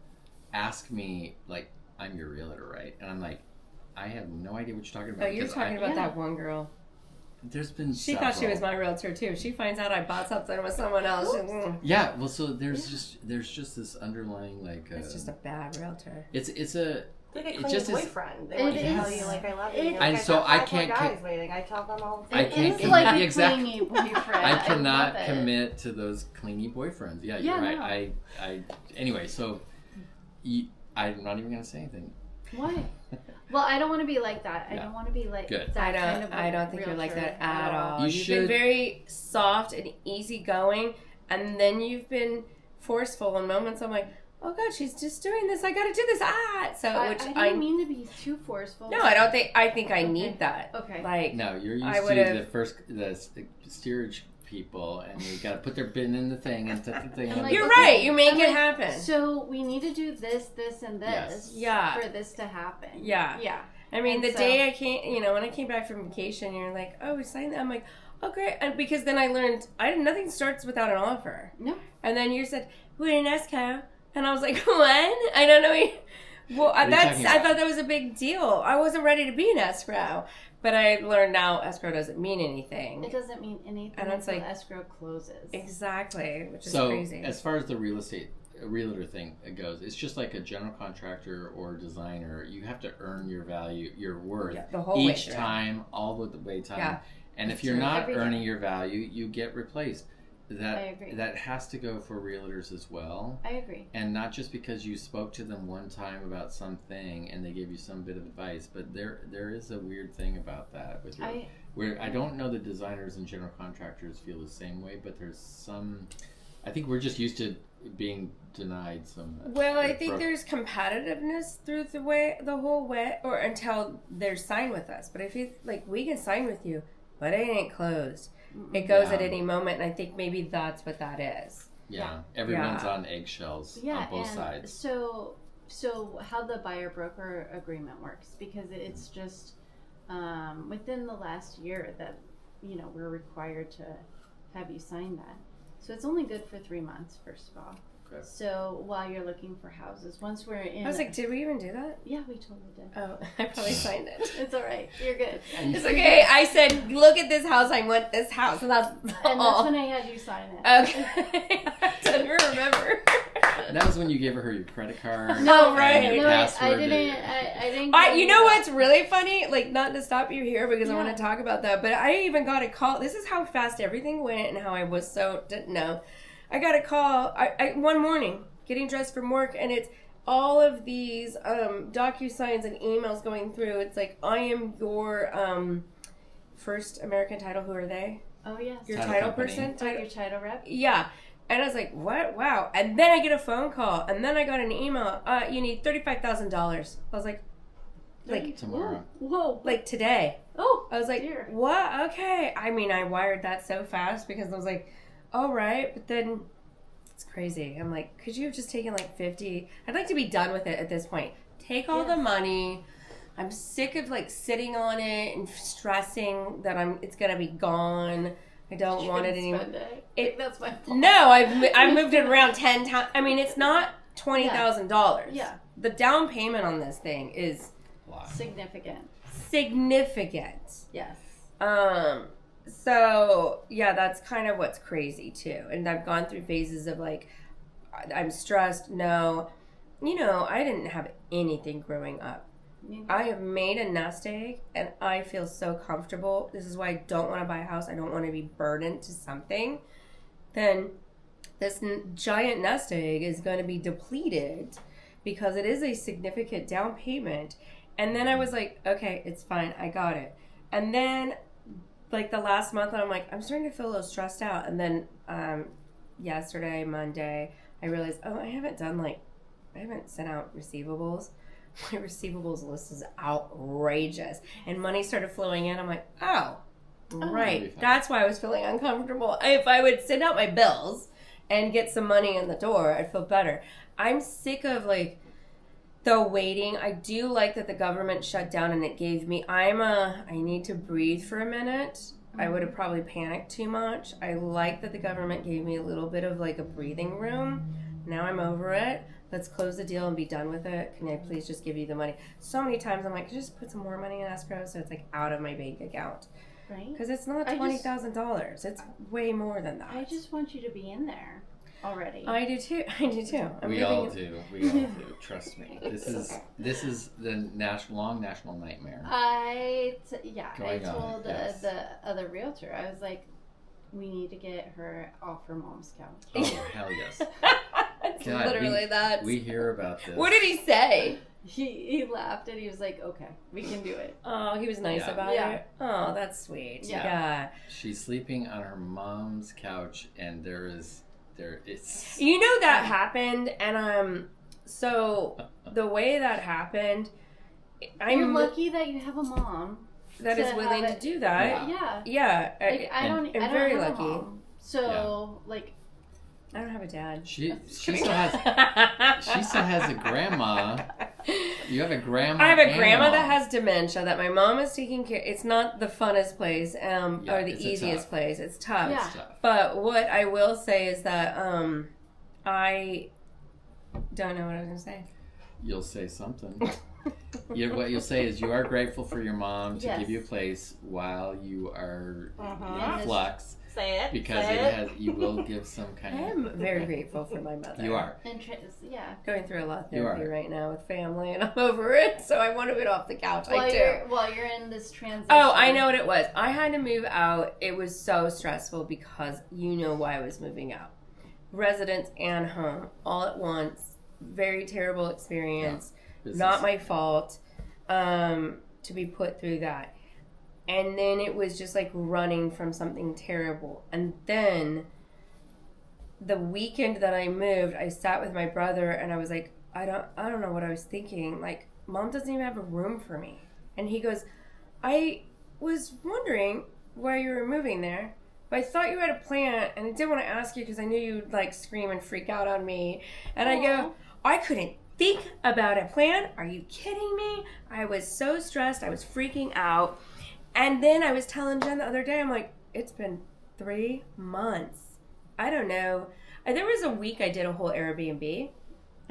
ask me, like, I'm your realtor, right? And I'm like, I have no idea what you're talking about. Oh, you're because talking about that one girl. There's been She thought she was my realtor too. She finds out I bought something with someone else. Yeah, well, so there's just this underlying, like... It's just a bad realtor. It's a... They get It clean just is- boyfriend. They want to It tell is- you like I love you. it- You're like, And I've so got I 5 more can't guys waiting. I tell them all the I time. can't It's like a exactly. clingy boyfriend. I cannot love it. commit to those clingy boyfriends. Yeah, you're Yeah, right. no. I anyway, so I'm not even going to say anything. Why? Well, I don't want to be like that. I Yeah. don't want to be like Good. that kind of I don't think you're like realtor that at all. You You've should- been very soft and easygoing, and then you've been forceful in moments. I'm like, oh god, she's just doing this. I got to do this. So I didn't mean to be too forceful. No, I don't think. I think I Okay. need that. Okay. Like No, you're I used would've- to the steerage people, and you got to put their bin in the thing and put the thing. I'm on like, the you're okay. right. You make I'm it like, happen. So we need to do this, this, and Yes. this. Yeah. For this to happen. Yeah. Yeah. I mean, And the so- day I came, when I came back from vacation, you're like, oh, we signed that. I'm like, okay. And because then I learned, nothing starts without an offer. No. And then you said, we're in escrow. And I was like, what? I don't know. Well, are you talking I about? thought that was a big deal. I wasn't ready to be in escrow. But I learned now escrow doesn't mean anything. It doesn't mean anything And it's until like- escrow closes. Exactly, which is So crazy. as far as the realtor thing goes, it's just like a general contractor or designer. You have to earn your value, your worth, Yeah, the whole way each through. time, all the way time. Yeah, and if that's you're true. not Every day. earning your value, you get replaced. I agree. That has to go for realtors as well. I agree. And not just because you spoke to them one time about something and they gave you some bit of advice, but there is a weird thing about that with where I don't know that designers and general contractors feel the same way, but there's some. I think we're just used to being denied so much. Well, I think there's competitiveness through the whole way, or until they're signed with us. But I feel like we can sign with you, but it ain't closed. It goes Yeah. at any moment, and I think maybe that's what that is. Yeah, everyone's Yeah. on eggshells Yeah, on both and sides. So how the buyer broker agreement works, because it's just within the last year that we're required to have you sign that. So it's only good for 3 months, first of all. Okay. So while you're looking for houses, once we're in, I was like, did we even do that? yeah, we totally did. Oh, I probably signed it. It's all right. You're good. It's okay. I said, look at this house. I want this house. And that's And all. that's when I had you sign it. Okay. I didn't remember. That was when you gave her your credit card. No, right. and your No, I password. didn't. I didn't. You know what's really funny? Like, not to stop you here because I Yeah. want to talk about that, but I even got a call. This is how fast everything went and how I was didn't know. I got a call one morning getting dressed from work, and it's all of these DocuSigns and emails going through. It's like, I am your First American Title, who are they? Oh, yes. Your Title title company. person? Oh, your title rep? Yeah. And I was like, what? Wow. And then I get a phone call. And then I got an email. You need $35,000. I was like Tomorrow. Whoa. like today. Oh, I was like, dear. what? Okay. I mean, I wired that so fast because I was like, all right. But then it's crazy. I'm like, could you have just taken like 50? I'd like to be done with it at this point. Take all the money. I'm sick of like sitting on it and stressing that it's going to be gone. I don't want it anymore. That's my fault. No, I've moved it around 10 times. I mean, it's not $20,000. Yeah. The down payment on this thing is significant. Yes. Yes. So yeah, that's kind of what's crazy too. And I've gone through phases of like, I'm stressed. No, I didn't have anything growing up. I have made a nest egg and I feel so comfortable. This is why I don't want to buy a house. I don't want to be burdened to something. Then this giant nest egg is going to be depleted because it is a significant down payment. And then I was like, okay, it's fine. I got it. And then like the last month, I'm like, I'm starting to feel a little stressed out. And then yesterday, Monday, I realized, I haven't sent out receivables. My receivables list is outrageous. And money started flowing in. I'm like, right. That's why I was feeling uncomfortable. If I would send out my bills and get some money in the door, I'd feel better. I'm sick of like the waiting. I do like that the government shut down and it gave me, I need to breathe for a minute. I would have probably panicked too much. I like that the government gave me a little bit of like a breathing room. Now I'm over it. Let's close the deal and be done with it. Can I please just give you the money? So many times I'm like, can I just put some more money in escrow so it's like out of my bank account? Right. Because it's not $20,000. It's way more than that. I just want you to be in there already. I do too. We all do. Trust me. This is the long national nightmare. I Going on, told yes. the other realtor, I was like, we need to get her off her mom's couch. Oh, hell yes. It's God, literally that. We hear about this. What did he say? He laughed and he was like, okay, we can do it. Oh, he was nice about it? Oh, that's sweet. Yeah. She's sleeping on her mom's couch and it's... You know that happened and so the way that happened, You're lucky that you have a mom that is willing to do that. Yeah. Like, I don't very have lucky. a mom. So I don't have a dad. She still has a grandma. You have a grandma. I have a grandma that has dementia that my mom is taking care. It's not the funnest place or the easiest place. It's tough. Yeah. It's tough. But what I will say is that I don't know what I was going to say. You'll say something. What you'll say is you are grateful for your mom to give you a place while you are in flux. Say it. Because you will give some kind I am very grateful for my mother. You are. Going through a lot of therapy right now with family, and I'm over it, so I want to get off the couch. While you're in this transition. Oh, I know what it was. I had to move out. It was so stressful because you know why I was moving out. Residence and home all at once. Very terrible experience. Yeah. Not my fault to be put through that. And then it was just like running from something terrible. And then the weekend that I moved, I sat with my brother and I was like, I don't know what I was thinking. Like, Mom doesn't even have a room for me. And he goes, I was wondering why you were moving there, but I thought you had a plan and I didn't want to ask you because I knew you'd like scream and freak out on me. And I go, I couldn't think about a plan. Are you kidding me? I was so stressed. I was freaking out. And then I was telling Jen the other day, I'm like, it's been 3 months. I don't know. There was a week I did a whole Airbnb.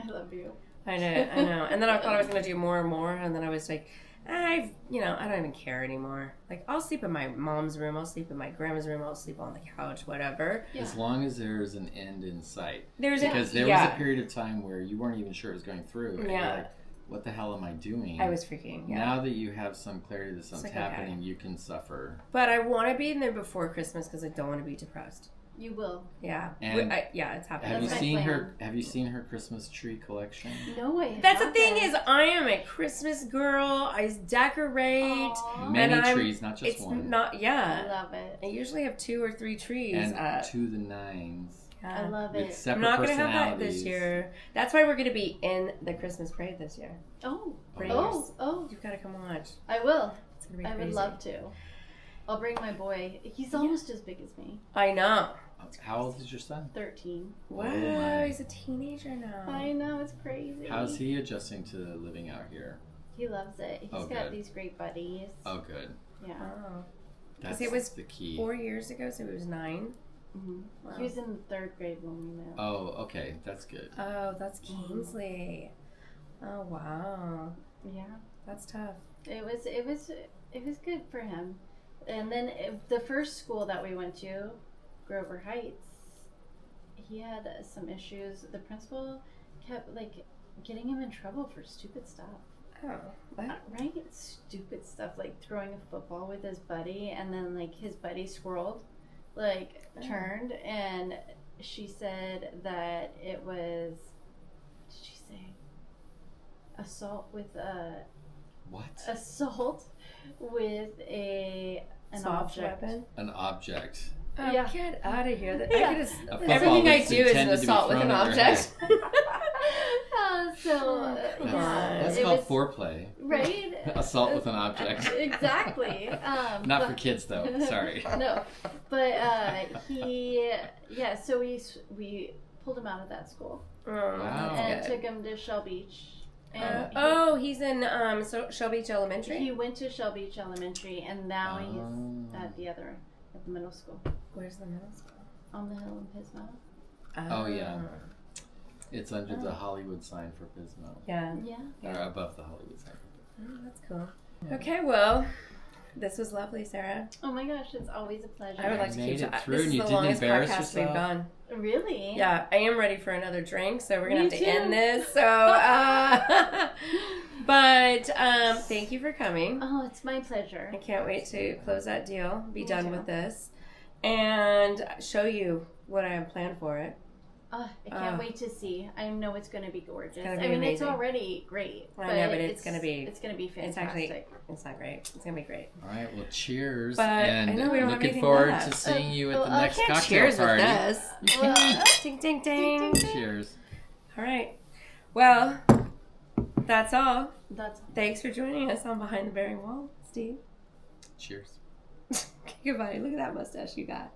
I love you. I know. And then I thought I was going to do more and more. And then I was like, I don't even care anymore. Like, I'll sleep in my mom's room. I'll sleep in my grandma's room. I'll sleep on the couch, whatever. Yeah. As long as there's an end in sight. Because there was a period of time where you weren't even sure it was going through. And you're like, what the hell am I doing? I was freaking. Yeah. Now that you have some clarity that something's happening, you can suffer. But I want to be in there before Christmas because I don't want to be depressed. You will. Yeah. And yeah, it's happening. Have you That's my seen plan. her? Have you seen her Christmas tree collection? No, I That's the thing haven't. is, I am a Christmas girl. I decorate. Aw, Many And trees, not just It's one. not, I yeah. love it. I usually have 2 or 3 trees. And to the nines. I love With it. separate I'm not going to have that personalities. this year. That's why we're going to be in the Christmas parade this year. Oh, Braves. oh, You've got to come watch. I will. It's going to be I crazy. would love to. I'll bring my boy. He's almost as big as me. I know. How old is your son? 13. Wow, my. he's a teenager now. I know, it's crazy. How's he adjusting to living out here? He loves it. He's Oh, got good. these great buddies. Oh, good. Yeah. Oh. That's it was the key. 4 years ago, so he was 9. hmm Wow. He was in 3rd grade when we met. Oh, okay. That's good. Oh, that's Kingsley. Oh, wow. Yeah. That's tough. It was good for him. And then the first school that we went to, Grover Heights, he had some issues. The principal kept like getting him in trouble for stupid stuff. Oh, what? Right? Stupid stuff like throwing a football with his buddy, and then like his buddy squirreled, like turned, and she said that it was. What did she say? Assault with What? assault with an Soft object. weapon? An object. Oh, Yeah. get out of here. Yeah. I could just, A football everything I that's do is an intended to be assault with thrown an at your object. Come That's it called was- foreplay. Right? Assault with an object. Exactly. Not for but- kids, though. Sorry. No, but so we pulled him out of that school Oh, Wow. and that's good. took him to Shell Beach. And He's in Shell Beach Elementary? he went to Shell Beach Elementary, and now he's Oh. at the middle school Where's the middle school? on the hill in Pismo. Oh, yeah. It's under the Hollywood sign for Pismo. Yeah. Yeah. Or above the Hollywood sign. Oh, that's cool. Okay, well, this was lovely, Sarah. Oh my gosh, it's always a pleasure. I would like to made keep it through This and is you the didn't longest embarrass podcast we've yourself? done. Really? Yeah, I am ready for another drink, so we're gonna Me have to end too. this. So, but thank you for coming. Oh, it's my pleasure. I can't wait to close that deal, be Me done too. with this, and show you what I have planned for it. I can't wait to see. I know it's going to be gorgeous. gonna be I mean, amazing. it's already great. I know, but it's gonna be- It's going to be It's fantastic. actually, it's not great. It's gonna be great. All right. Well, cheers. But I and know we don't have looking anything forward left. to seeing you at the I next Can't cocktail cheers party. with this. You can. Ding, ding, ding. Cheers. All right. Well, that's all. That's Thanks for joining us on Behind the Bearing Wall, Steve. Cheers. Goodbye. Look at that mustache you got.